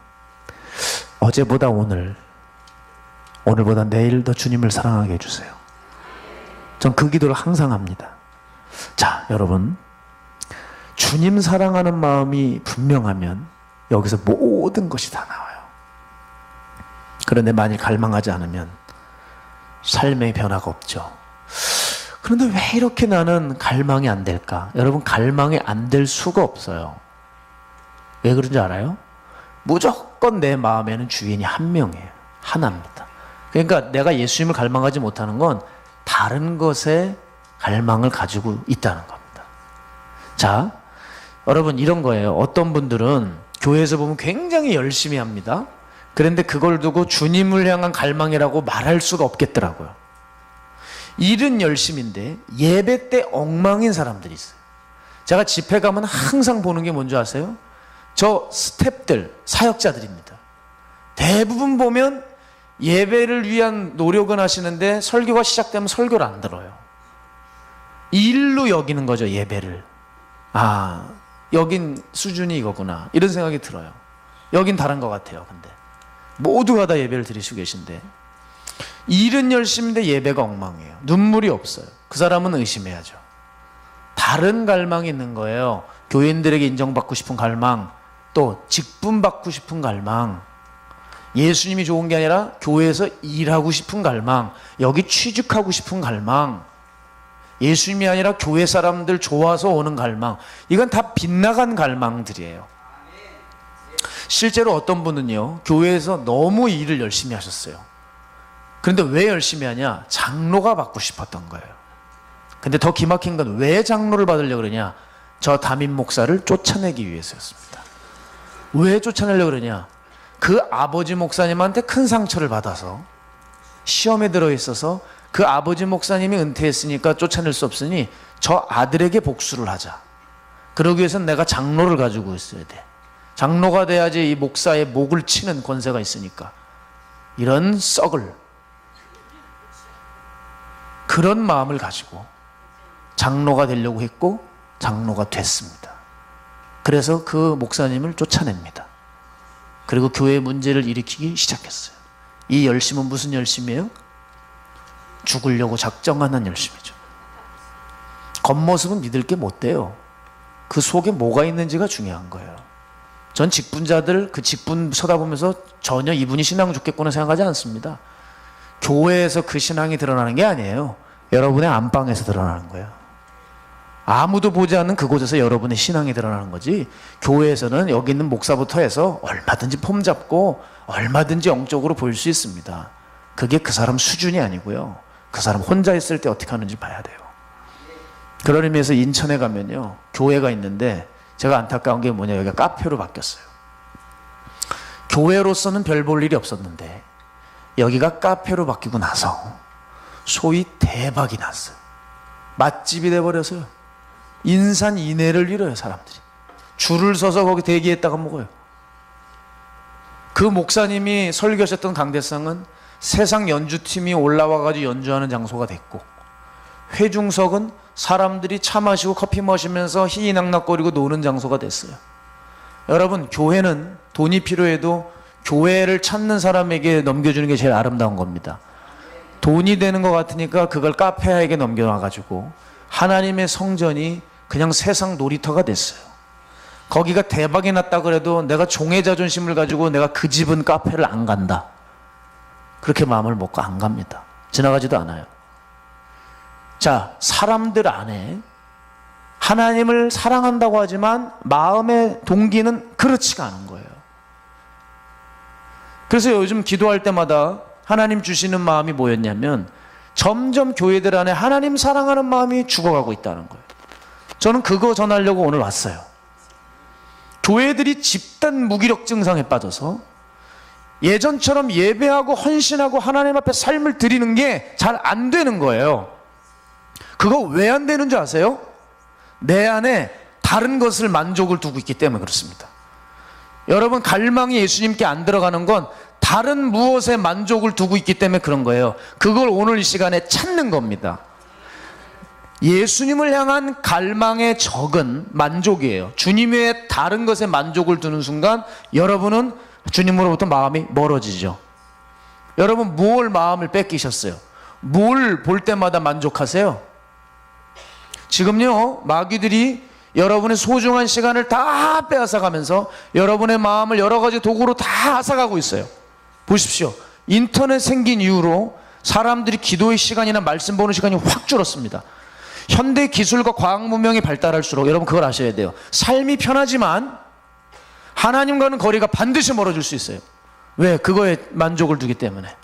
어제보다 오늘보다 내일 더 주님을 사랑하게 해주세요. 전 그 기도를 항상 합니다. 자, 여러분, 주님 사랑하는 마음이 분명하면 여기서 모든 것이 다 나와요. 그런데 만일 갈망하지 않으면 삶의 변화가 없죠. 그런데 왜 이렇게 나는 갈망이 안 될까? 여러분, 갈망이 안 될 수가 없어요. 왜 그런지 알아요? 무조건 내 마음에는 주인이 한 명이에요. 하나입니다. 그러니까 내가 예수님을 갈망하지 못하는 건 다른 것에 갈망을 가지고 있다는 겁니다. 자, 여러분 이런 거예요. 어떤 분들은 교회에서 보면 굉장히 열심히 합니다. 그런데 그걸 두고 주님을 향한 갈망이라고 말할 수가 없겠더라고요. 일은 열심인데 예배 때 엉망인 사람들이 있어요. 제가 집회 가면 항상 보는 게 뭔지 아세요? 저 스태프들, 사역자들입니다. 대부분 보면 예배를 위한 노력은 하시는데 설교가 시작되면 설교를 안 들어요. 일로 여기는 거죠, 예배를. 아, 여긴 수준이 이거구나, 이런 생각이 들어요. 여긴 다른 것 같아요. 근데 모두가 다 예배를 드리시고 계신데 일은 열심인데 예배가 엉망이에요. 눈물이 없어요. 그 사람은 의심해야죠. 다른 갈망이 있는 거예요. 교인들에게 인정받고 싶은 갈망, 또 직분받고 싶은 갈망, 예수님이 좋은 게 아니라 교회에서 일하고 싶은 갈망, 여기 취직하고 싶은 갈망, 예수님이 아니라 교회 사람들 좋아서 오는 갈망, 이건 다 빗나간 갈망들이에요. 실제로 어떤 분은요, 교회에서 너무 일을 열심히 하셨어요. 그런데 왜 열심히 하냐? 장로가 받고 싶었던 거예요. 근데 더 기막힌 건 왜 장로를 받으려고 그러냐? 저 담임 목사를 쫓아내기 위해서였습니다. 왜 쫓아내려고 그러냐? 그 아버지 목사님한테 큰 상처를 받아서 시험에 들어있어서 그 아버지 목사님이 은퇴했으니까 쫓아낼 수 없으니 저 아들에게 복수를 하자. 그러기 위해서는 내가 장로를 가지고 있어야 돼. 장로가 돼야지 이 목사의 목을 치는 권세가 있으니까. 이런 썩을, 그런 마음을 가지고 장로가 되려고 했고 장로가 됐습니다. 그래서 그 목사님을 쫓아냅니다. 그리고 교회의 문제를 일으키기 시작했어요. 이 열심은 무슨 열심이에요? 죽으려고 작정하는 열심이죠. 겉모습은 믿을 게 못 돼요. 그 속에 뭐가 있는지가 중요한 거예요. 전 직분자들 그 직분 쳐다보면서 전혀 이분이 신앙 좋겠구나 생각하지 않습니다. 교회에서 그 신앙이 드러나는 게 아니에요. 여러분의 안방에서 드러나는 거예요. 아무도 보지 않는 그곳에서 여러분의 신앙이 드러나는 거지. 교회에서는 여기 있는 목사부터 해서 얼마든지 폼 잡고 얼마든지 영적으로 보일 수 있습니다. 그게 그 사람 수준이 아니고요. 그 사람 혼자 있을 때 어떻게 하는지 봐야 돼요. 그런 의미에서 인천에 가면요, 교회가 있는데 제가 안타까운 게 뭐냐, 여기가 카페로 바뀌었어요. 교회로서는 별 볼 일이 없었는데 여기가 카페로 바뀌고 나서 소위 대박이 났어요. 맛집이 돼버려서요. 인산인해를 이뤄요. 사람들이 줄을 서서 거기 대기했다가 먹어요. 그 목사님이 설교하셨던 강대상은 세상 연주팀이 올라와가지고 연주하는 장소가 됐고, 회중석은 사람들이 차 마시고 커피 마시면서 희희낙낙거리고 노는 장소가 됐어요. 여러분, 교회는 돈이 필요해도 교회를 찾는 사람에게 넘겨주는 게 제일 아름다운 겁니다. 돈이 되는 것 같으니까 그걸 카페에게 넘겨놔가지고 하나님의 성전이 그냥 세상 놀이터가 됐어요. 거기가 대박이 났다 그래도 내가 종의 자존심을 가지고 내가 그 집은 카페를 안 간다, 그렇게 마음을 먹고 안 갑니다. 지나가지도 않아요. 자, 사람들 안에 하나님을 사랑한다고 하지만 마음의 동기는 그렇지가 않은 거예요. 그래서 요즘 기도할 때마다 하나님 주시는 마음이 뭐였냐면, 점점 교회들 안에 하나님 사랑하는 마음이 죽어가고 있다는 거예요. 저는 그거 전하려고 오늘 왔어요. 교회들이 집단 무기력 증상에 빠져서 예전처럼 예배하고 헌신하고 하나님 앞에 삶을 드리는 게 잘 안 되는 거예요. 그거 왜 안 되는 줄 아세요? 내 안에 다른 것을 만족을 두고 있기 때문에 그렇습니다. 여러분, 갈망이 예수님께 안 들어가는 건 다른 무엇에 만족을 두고 있기 때문에 그런 거예요. 그걸 오늘 이 시간에 찾는 겁니다. 예수님을 향한 갈망의 적은 만족이에요. 주님 외에 다른 것에 만족을 두는 순간 여러분은 주님으로부터 마음이 멀어지죠. 여러분, 뭘 마음을 뺏기셨어요? 뭘 볼 때마다 만족하세요? 지금요, 마귀들이 여러분의 소중한 시간을 다 빼앗아가면서 여러분의 마음을 여러 가지 도구로 다 앗아가고 있어요. 보십시오. 인터넷 생긴 이후로 사람들이 기도의 시간이나 말씀 보는 시간이 확 줄었습니다. 현대 기술과 과학 문명이 발달할수록 여러분 그걸 아셔야 돼요. 삶이 편하지만 하나님과는 거리가 반드시 멀어질 수 있어요. 왜? 그거에 만족을 두기 때문에.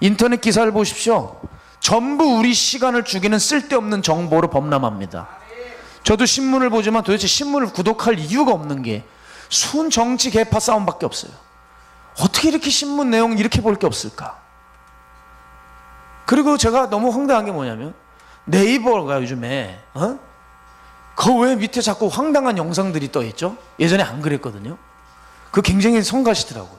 인터넷 기사를 보십시오. 전부 우리 시간을 죽이는 쓸데없는 정보로 범람합니다. 저도 신문을 보지만 도대체 신문을 구독할 이유가 없는 게 순 정치 개파 싸움밖에 없어요. 어떻게 이렇게 신문 내용 이렇게 볼 게 없을까? 그리고 제가 너무 황당한 게 뭐냐면, 네이버가 요즘에 그 왜 밑에 자꾸 황당한 영상들이 떠 있죠? 예전에 안 그랬거든요. 그거 굉장히 성가시더라고요.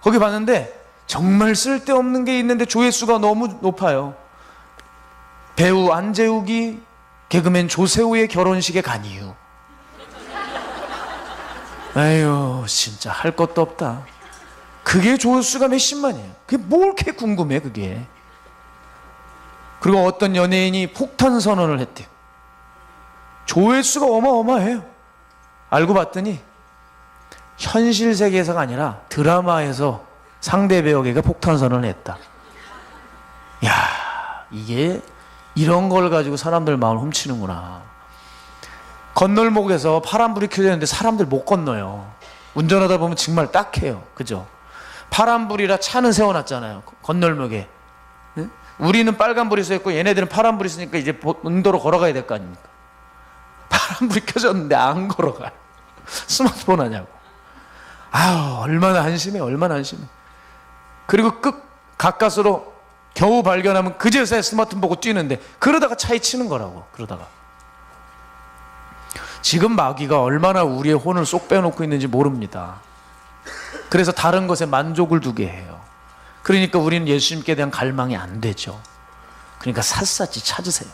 거기 봤는데 정말 쓸데없는 게 있는데 조회수가 너무 높아요. 배우 안재욱이 개그맨 조세호의 결혼식에 간 이유. 아유, 진짜 할 것도 없다. 그게 조회수가 몇십만이에요. 그게 뭘 이렇게 궁금해, 그게. 그리고 어떤 연예인이 폭탄 선언을 했대요. 조회수가 어마어마해요. 알고 봤더니 현실 세계에서가 아니라 드라마에서 상대 배우에게 폭탄 선언을 했다. 야, 이게 이런 걸 가지고 사람들 마음을 훔치는구나. 건널목에서 파란불이 켜져 있는데 사람들 못 건너요. 운전하다 보면 정말 딱해요. 그죠? 파란불이라 차는 세워놨잖아요. 건널목에. 네? 우리는 빨간불이 서 있고 얘네들은 파란불이 있으니까 이제 운도로 걸어가야 될 거 아닙니까? 파란불이 켜졌는데 안 걸어가요. 스마트폰 하냐고. 아유, 얼마나 한심해, 얼마나 한심해. 그리고 가까스로 겨우 발견하면 그제서야 스마트폰 보고 뛰는데, 그러다가 차에 치는 거라고. 그러다가 지금 마귀가 얼마나 우리의 혼을 쏙 빼놓고 있는지 모릅니다. 그래서 다른 것에 만족을 두게 해요. 그러니까 우리는 예수님께 대한 갈망이 안 되죠. 그러니까 샅샅이 찾으세요.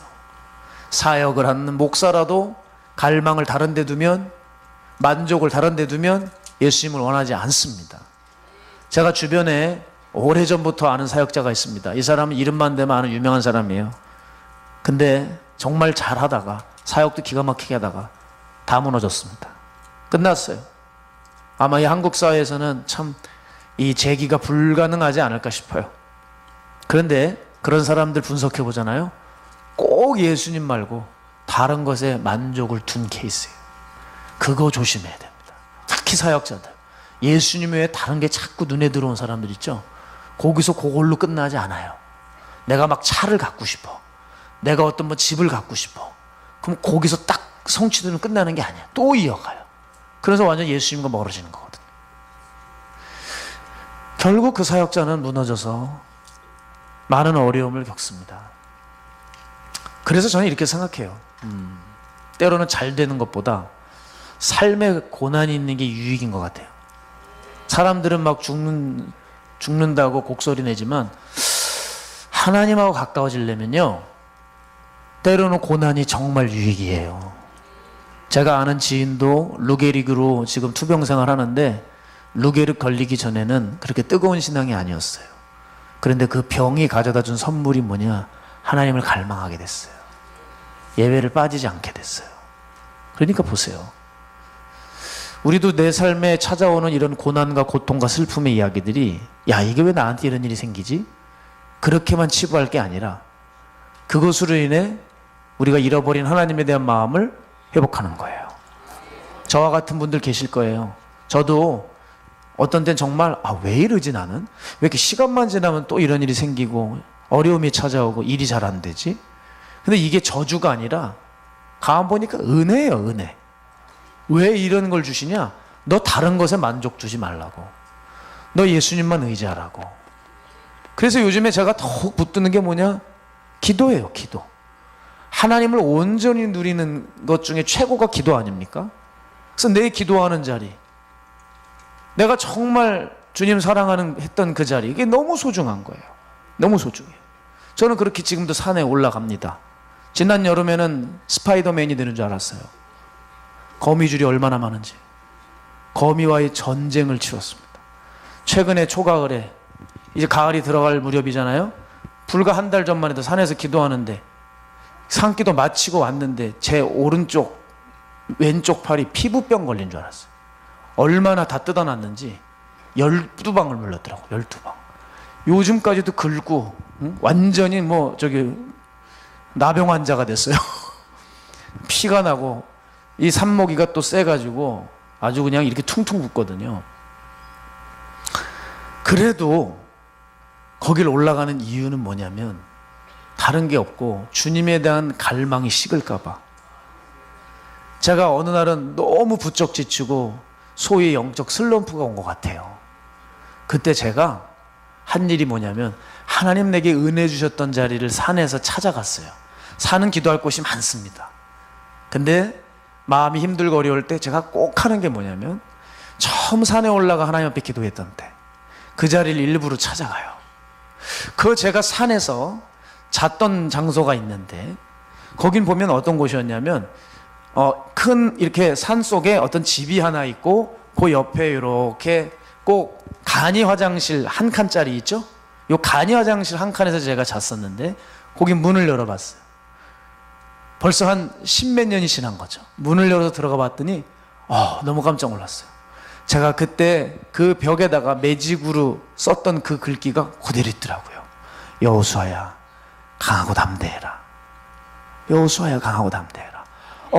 사역을 하는 목사라도 갈망을 다른 데 두면, 만족을 다른 데 두면 예수님을 원하지 않습니다. 제가 주변에 오래전부터 아는 사역자가 있습니다. 이 사람은 이름만 대면 아는 유명한 사람이에요. 근데 정말 잘하다가, 사역도 기가 막히게 하다가 다 무너졌습니다. 끝났어요. 아마 이 한국 사회에서는 참 이 재기가 불가능하지 않을까 싶어요. 그런데 그런 사람들 분석해 보잖아요. 꼭 예수님 말고 다른 것에 만족을 둔 케이스예요. 그거 조심해야 됩니다. 특히 사역자들, 예수님 외에 다른 게 자꾸 눈에 들어온 사람들 있죠. 거기서 그걸로 끝나지 않아요. 내가 막 차를 갖고 싶어, 내가 어떤 뭐 집을 갖고 싶어, 그럼 거기서 딱 성취되면 끝나는 게 아니야. 또 이어가요. 그래서 완전 예수님과 멀어지는 거거든요. 결국 그 사역자는 무너져서 많은 어려움을 겪습니다. 그래서 저는 이렇게 생각해요. 때로는 잘 되는 것보다 삶에 고난이 있는 게 유익인 것 같아요. 사람들은 막 죽는다고 곡소리 내지만 하나님하고 가까워지려면요, 때로는 고난이 정말 유익이에요. 제가 아는 지인도 루게릭으로 지금 투병 생활 하는데, 루게릭 걸리기 전에는 그렇게 뜨거운 신앙이 아니었어요. 그런데 그 병이 가져다 준 선물이 뭐냐? 하나님을 갈망하게 됐어요. 예배를 빠지지 않게 됐어요. 그러니까 보세요. 우리도 내 삶에 찾아오는 이런 고난과 고통과 슬픔의 이야기들이, 야, 이게 왜 나한테 이런 일이 생기지? 그렇게만 치부할 게 아니라 그것으로 인해 우리가 잃어버린 하나님에 대한 마음을 회복하는 거예요. 저와 같은 분들 계실 거예요. 저도 어떤 때는 정말 왜 이러지 나는? 왜 이렇게 시간만 지나면 또 이런 일이 생기고 어려움이 찾아오고 일이 잘 안 되지? 근데 이게 저주가 아니라 가만 보니까 은혜예요, 은혜. 왜 이런 걸 주시냐? 너 다른 것에 만족 두지 말라고. 너 예수님만 의지하라고. 그래서 요즘에 제가 더욱 붙드는 게 뭐냐? 기도예요, 기도. 하나님을 온전히 누리는 것 중에 최고가 기도 아닙니까? 그래서 내 기도하는 자리, 내가 정말 주님 사랑하는 했던 그 자리, 이게 너무 소중한 거예요. 너무 소중해요. 저는 그렇게 지금도 산에 올라갑니다. 지난 여름에는 스파이더맨이 되는 줄 알았어요. 거미줄이 얼마나 많은지. 거미와의 전쟁을 치렀습니다. 최근에 초가을에, 이제 가을이 들어갈 무렵이잖아요. 불과 한 달 전만 해도 산에서 기도하는데, 산기도 마치고 왔는데 제 오른쪽 왼쪽 팔이 피부병 걸린 줄 알았어요. 얼마나 다 뜯어놨는지 12방울 물렸더라고. 12방. 요즘까지도 긁고 완전히 나병 환자가 됐어요. 피가 나고 이 산모기가 또 세가지고 아주 그냥 이렇게 퉁퉁 붓거든요. 그래도 거길 올라가는 이유는 뭐냐면 다른 게 없고 주님에 대한 갈망이 식을까봐. 제가 어느 날은 너무 부쩍 지치고 소위 영적 슬럼프가 온 것 같아요. 그때 제가 한 일이 뭐냐면, 하나님 내게 은혜 주셨던 자리를 산에서 찾아갔어요. 산은 기도할 곳이 많습니다. 근데 마음이 힘들고 어려울 때 제가 꼭 하는 게 뭐냐면, 처음 산에 올라가 하나님 앞에 기도했던 때 그 자리를 일부러 찾아가요. 그 제가 산에서 잤던 장소가 있는데, 거긴 보면 어떤 곳이었냐면 큰 이렇게 산 속에 어떤 집이 하나 있고, 그 옆에 이렇게 꼭 간이 화장실 한 칸짜리 있죠? 요 간이 화장실 한 칸에서 제가 잤었는데, 거기 문을 열어봤어요. 벌써 한 10몇 년이 지난 거죠. 문을 열어서 들어가 봤더니 너무 깜짝 놀랐어요. 제가 그때 그 벽에다가 매직으로 썼던 그 글귀가 그대로 있더라고요. 여호수아야, 강하고 담대해라. 여호수아야, 강하고 담대해라.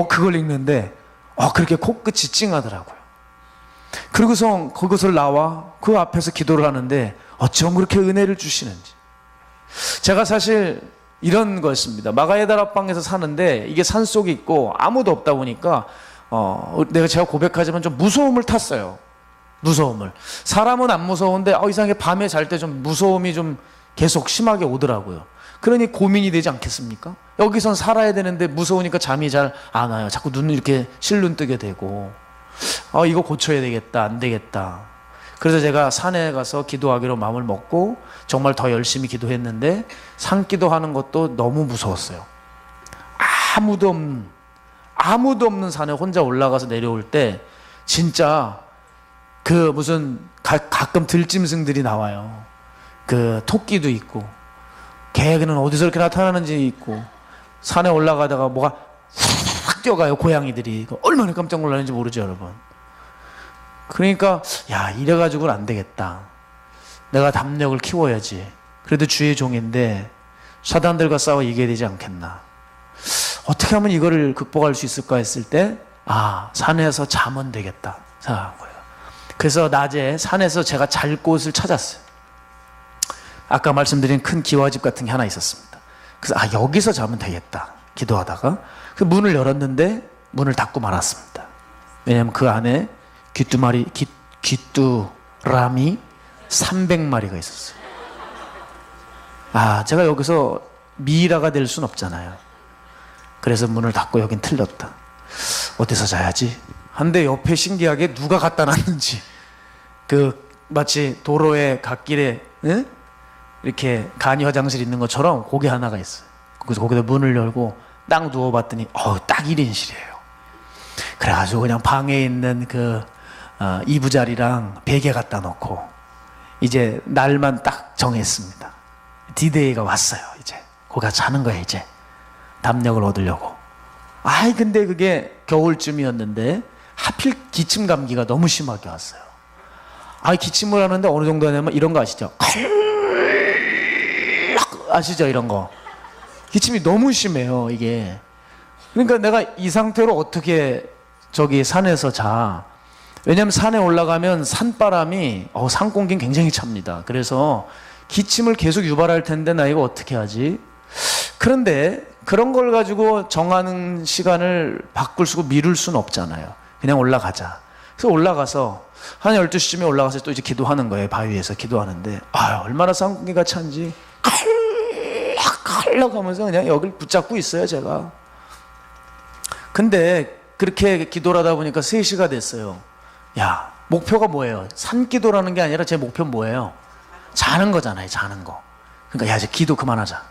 그걸 읽는데 그렇게 코끝이 찡하더라고요. 그리고서 그것을 나와 그 앞에서 기도를 하는데 어쩜 그렇게 은혜를 주시는지. 제가 사실 이런 거였습니다. 마가에다락방에서 사는데 이게 산속에 있고 아무도 없다 보니까 제가 고백하지만 좀 무서움을 탔어요. 무서움을. 사람은 안 무서운데 이상하게 밤에 잘 때 좀 무서움이 좀 계속 심하게 오더라고요. 그러니 고민이 되지 않겠습니까? 여기선 살아야 되는데 무서우니까 잠이 잘 안 와요. 자꾸 눈을 이렇게 실눈 뜨게 되고, 이거 고쳐야 되겠다, 안 되겠다. 그래서 제가 산에 가서 기도하기로 마음을 먹고 정말 더 열심히 기도했는데, 산기도하는 것도 너무 무서웠어요. 아무도 없는 산에 혼자 올라가서 내려올 때 진짜 그 무슨 가끔 들짐승들이 나와요. 그 토끼도 있고, 개는 어디서 이렇게 나타나는지 있고, 산에 올라가다가 뭐가 확 뛰어가요. 고양이들이. 얼마나 깜짝 놀라는지 모르죠, 여러분. 그러니까 야, 이래가지고는 안 되겠다. 내가 담력을 키워야지. 그래도 주의 종인데 사단들과 싸워 이겨야 되지 않겠나. 어떻게 하면 이거를 극복할 수 있을까 했을 때, 산에서 자면 되겠다 생각한 거예요. 그래서 낮에 산에서 제가 잘 곳을 찾았어요. 아까 말씀드린 큰 기와집 같은 게 하나 있었습니다. 그래서 여기서 자면 되겠다 기도하다가 그 문을 열었는데 문을 닫고 말았습니다. 왜냐하면 그 안에 귀뚜라미 300마리가 있었어요. 제가 여기서 미이라가 될 순 없잖아요. 그래서 문을 닫고 여긴 틀렸다. 어디서 자야지? 한데 옆에 신기하게 누가 갖다 놨는지, 마치 도로의 갓길에 이렇게 간이 화장실 있는 것처럼 거기 하나가 있어요. 그래서 거기다 문을 열고 딱 누워봤더니 딱 1인실이에요. 그래가지고 그냥 방에 있는 이부자리랑 베개 갖다 놓고 이제 날만 딱 정했습니다. 디데이가 왔어요. 이제 거기가 자는 거예요. 이제 담력을 얻으려고. 근데 그게 겨울쯤이었는데 하필 기침 감기가 너무 심하게 왔어요. 기침을 하는데 어느 정도 하냐면 이런 거 아시죠? 아시죠? 이런 거. 기침이 너무 심해요, 이게. 그러니까 내가 이 상태로 어떻게 저기 산에서 자. 왜냐면 산에 올라가면 산바람이, 산 공기는 굉장히 찹니다. 그래서 기침을 계속 유발할 텐데 나 이거 어떻게 하지? 그런데 그런 걸 가지고 정하는 시간을 바꿀 수고 미룰 수는 없잖아요. 그냥 올라가자. 그래서 올라가서 한 12시쯤에 올라가서 또 이제 기도하는 거예요. 바위에서 기도하는데 얼마나 산 공기가 찬지 칼락칼락 하면서 그냥 여길 붙잡고 있어요, 제가. 근데 그렇게 기도를 하다 보니까 3시가 됐어요. 목표가 뭐예요? 산기도라는 게 아니라 제 목표는 뭐예요? 자는 거잖아요, 자는 거. 그러니까 이제 기도 그만하자.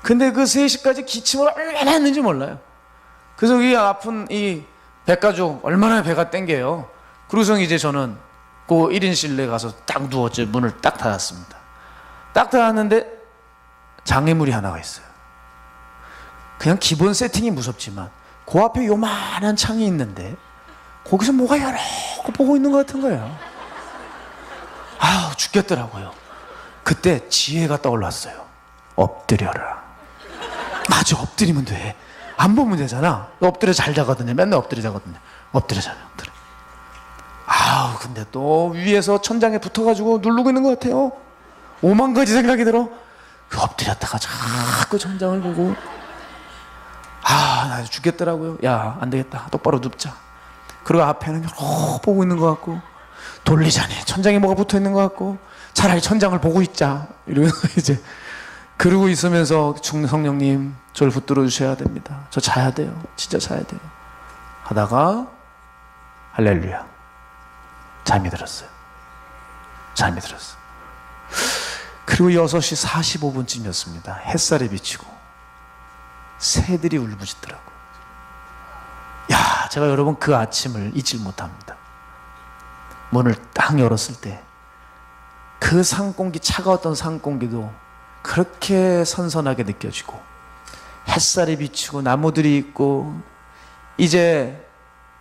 근데 그 3시까지 기침을 얼마나 했는지 몰라요. 그래서 이 아픈 이 백가족 얼마나 배가 땡겨요. 그래서 이제 저는 그 1인실에 가서 딱 누웠죠. 문을 딱 닫았습니다. 딱 닫았는데 장애물이 하나가 있어요. 그냥 기본 세팅이 무섭지만 그 앞에 요만한 창이 있는데 거기서 뭐가 여러 거 보고 있는 것 같은 거예요. 죽겠더라고요. 그때 지혜가 떠올랐어요. 엎드려라. 맞아, 엎드리면 돼. 안 보면 되잖아. 엎드려 잘 자거든요. 맨날 엎드려 자거든요. 엎드려 자요, 엎드려. 근데 또 위에서 천장에 붙어가지고 누르고 있는 것 같아요. 5만 가지 생각이 들어. 엎드렸다가 자꾸 천장을 보고. 나 죽겠더라고요. 안 되겠다. 똑바로 눕자. 그리고 앞에는 여러 보고 있는 것 같고, 돌리자니 천장에 뭐가 붙어 있는 것 같고, 차라리 천장을 보고 있자. 이러면서 이제 그러고 있으면서 성령님 저를 붙들어 주셔야 됩니다. 저 자야 돼요. 진짜 자야 돼요. 하다가 할렐루야, 잠이 들었어요. 잠이 들었어요. 그리고 6시 45분쯤이었습니다. 햇살이 비치고 새들이 울부짖더라고요. 제가 여러분 그 아침을 잊질 못합니다. 문을 딱 열었을 때 그 산공기, 차가웠던 산공기도 그렇게 선선하게 느껴지고, 햇살이 비치고 나무들이 있고, 이제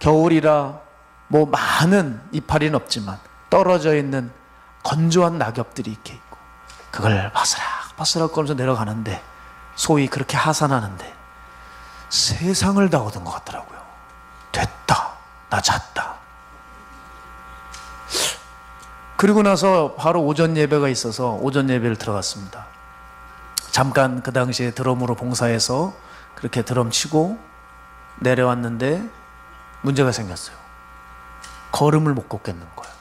겨울이라 많은 이파리는 없지만 떨어져 있는 건조한 낙엽들이 이렇게 있고, 그걸 바스락 거리면서 내려가는데, 소위 그렇게 하산하는데 세상을 다 얻은 것 같더라고요. 됐다, 나 잤다. 그리고 나서 바로 오전 예배가 있어서 오전 예배를 들어갔습니다. 잠깐 그 당시에 드럼으로 봉사해서 그렇게 드럼 치고 내려왔는데 문제가 생겼어요. 걸음을 못 걷겠는 거예요.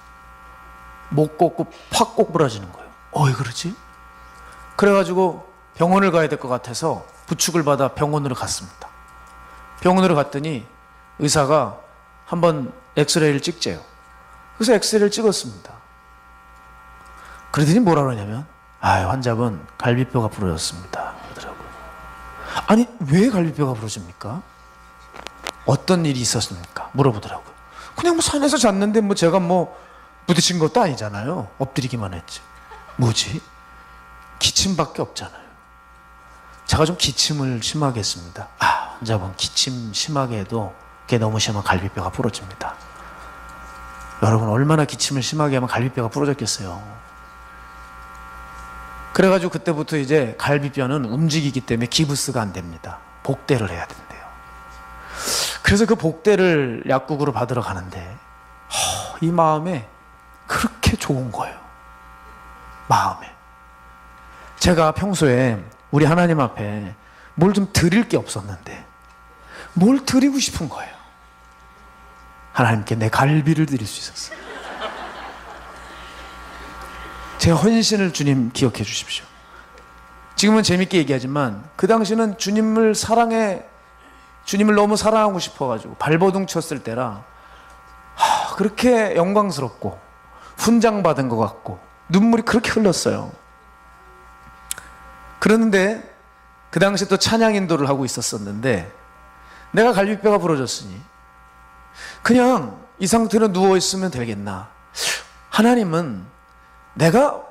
못 걷고 팍 꼬부라지는 거예요. 왜 그러지? 그래가지고 병원을 가야 될 것 같아서 부축을 받아 병원으로 갔습니다. 병원으로 갔더니 의사가 한번 엑스레이를 찍재요. 그래서 엑스레이를 찍었습니다. 그러더니 뭐라 그러냐면 환자분 갈비뼈가 부러졌습니다 그러더라고요. 아니 왜 갈비뼈가 부러집니까? 어떤 일이 있었습니까? 물어보더라고요. 그냥 뭐 산에서 잤는데 뭐 제가 뭐 부딪힌 것도 아니잖아요. 엎드리기만 했지. 뭐지? 기침밖에 없잖아요. 제가 좀 기침을 심하게 했습니다. 환자분 기침 심하게 해도 그게 너무 심하면 갈비뼈가 부러집니다. 여러분 얼마나 기침을 심하게 하면 갈비뼈가 부러졌겠어요. 그래가지고 그때부터 이제 갈비뼈는 움직이기 때문에 기부스가 안 됩니다. 복대를 해야 된대요. 그래서 그 복대를 약국으로 받으러 가는데 이 마음에 그렇게 좋은 거예요. 마음에. 제가 평소에 우리 하나님 앞에 뭘 좀 드릴 게 없었는데 뭘 드리고 싶은 거예요. 하나님께 내 갈비를 드릴 수 있었어요. 제 헌신을 주님 기억해 주십시오. 지금은 재밌게 얘기하지만 그 당시는 주님을 너무 사랑하고 싶어가지고 발버둥 쳤을 때라 그렇게 영광스럽고 훈장받은 것 같고 눈물이 그렇게 흘렀어요. 그러는데 그 당시에 또 찬양 인도를 하고 있었는데 내가 갈비뼈가 부러졌으니 그냥 이 상태로 누워있으면 되겠나. 하나님은 내가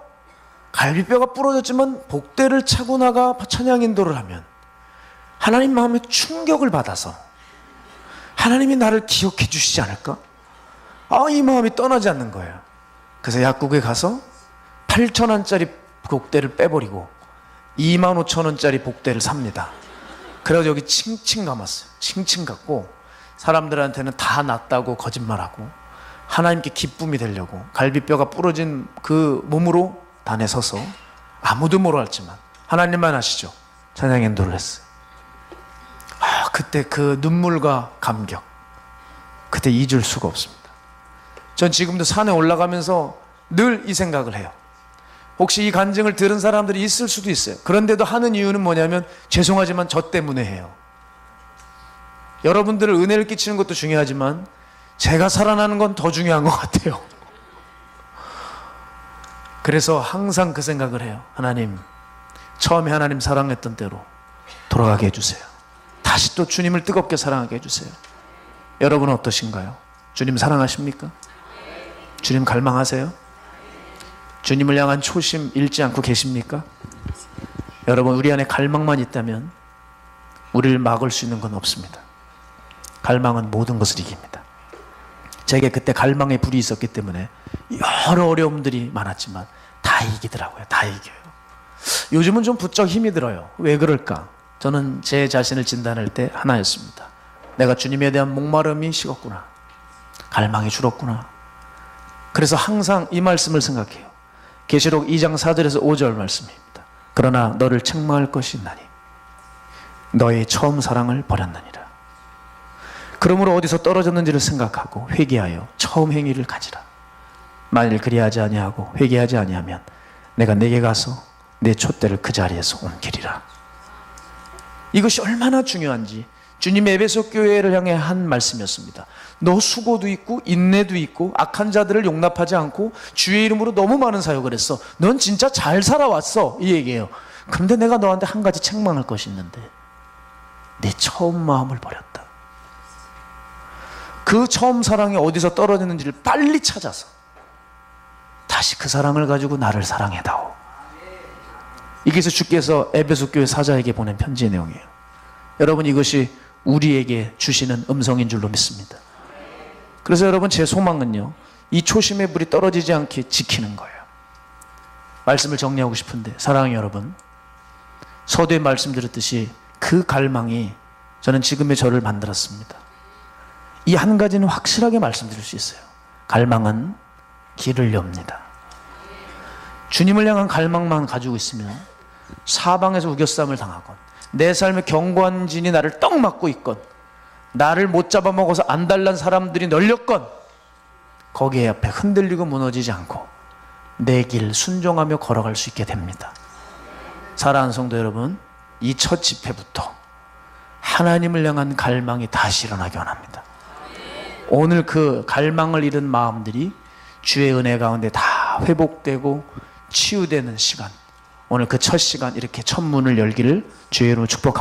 갈비뼈가 부러졌지만 복대를 차고 나가 찬양 인도를 하면 하나님 마음에 충격을 받아서 하나님이 나를 기억해 주시지 않을까? 이 마음이 떠나지 않는 거예요. 그래서 약국에 가서 8,000원짜리 복대를 빼버리고 25,000원짜리 복대를 삽니다. 그래서 여기 칭칭 감았어요. 칭칭 감고 사람들한테는 다 낫다고 거짓말하고 하나님께 기쁨이 되려고 갈비뼈가 부러진 그 몸으로 단에 서서 아무도 모르 알지만 하나님만 아시죠. 찬양 인도를 했어요. 그때 그 눈물과 감격, 그때 잊을 수가 없습니다. 전 지금도 산에 올라가면서 늘 이 생각을 해요. 혹시 이 간증을 들은 사람들이 있을 수도 있어요. 그런데도 하는 이유는 뭐냐면 죄송하지만 저 때문에 해요. 여러분들을 은혜를 끼치는 것도 중요하지만 제가 살아나는 건 더 중요한 것 같아요. 그래서 항상 그 생각을 해요. 하나님, 처음에 하나님 사랑했던 대로 돌아가게 해주세요. 다시 또 주님을 뜨겁게 사랑하게 해주세요. 여러분은 어떠신가요? 주님 사랑하십니까? 주님 갈망하세요? 주님을 향한 초심 잃지 않고 계십니까? 여러분, 우리 안에 갈망만 있다면 우리를 막을 수 있는 건 없습니다. 갈망은 모든 것을 이깁니다. 제게 그때 갈망의 불이 있었기 때문에 여러 어려움들이 많았지만 다 이기더라고요. 다 이겨요. 요즘은 좀 부쩍 힘이 들어요. 왜 그럴까? 저는 제 자신을 진단할 때 하나였습니다. 내가 주님에 대한 목마름이 식었구나. 갈망이 줄었구나. 그래서 항상 이 말씀을 생각해요. 계시록 2장 4절에서 5절 말씀입니다. 그러나 너를 책망할 것이 있나니 너의 처음 사랑을 버렸느니라. 그러므로 어디서 떨어졌는지를 생각하고 회개하여 처음 행위를 가지라. 만일 그리하지 아니하고 회개하지 아니하면 내가 내게 가서 내 촛대를 그 자리에서 옮기리라. 이것이 얼마나 중요한지 주님의 에베소 교회를 향해 한 말씀이었습니다. 너 수고도 있고 인내도 있고 악한 자들을 용납하지 않고 주의 이름으로 너무 많은 사역을 했어. 넌 진짜 잘 살아왔어. 이 얘기예요. 그런데 내가 너한테 한 가지 책망할 것이 있는데 내 처음 마음을 버렸다. 그 처음 사랑이 어디서 떨어졌는지를 빨리 찾아서 다시 그 사랑을 가지고 나를 사랑해다오. 이게 주께서 에베소 교회 사자에게 보낸 편지의 내용이에요. 여러분, 이것이 우리에게 주시는 음성인 줄로 믿습니다. 그래서 여러분, 제 소망은요, 이 초심의 불이 떨어지지 않게 지키는 거예요. 말씀을 정리하고 싶은데, 사랑하는 여러분, 서두에 말씀드렸듯이 그 갈망이 저는 지금의 저를 만들었습니다. 이 한 가지는 확실하게 말씀드릴 수 있어요. 갈망은 길을 엽니다. 주님을 향한 갈망만 가지고 있으면 사방에서 우겨싸움을 당하건 내 삶의 경관진이 나를 떡 맞고 있건 나를 못 잡아먹어서 안달난 사람들이 널렸건 거기에 앞에 흔들리고 무너지지 않고 내 길 순종하며 걸어갈 수 있게 됩니다. 사랑하는 성도 여러분, 이 첫 집회부터 하나님을 향한 갈망이 다시 일어나기 원합니다. 오늘 그 갈망을 잃은 마음들이 주의 은혜 가운데 다 회복되고 치유되는 시간, 오늘 그 첫 시간 이렇게 첫 문을 열기를 주의 이름으로 축복합니다.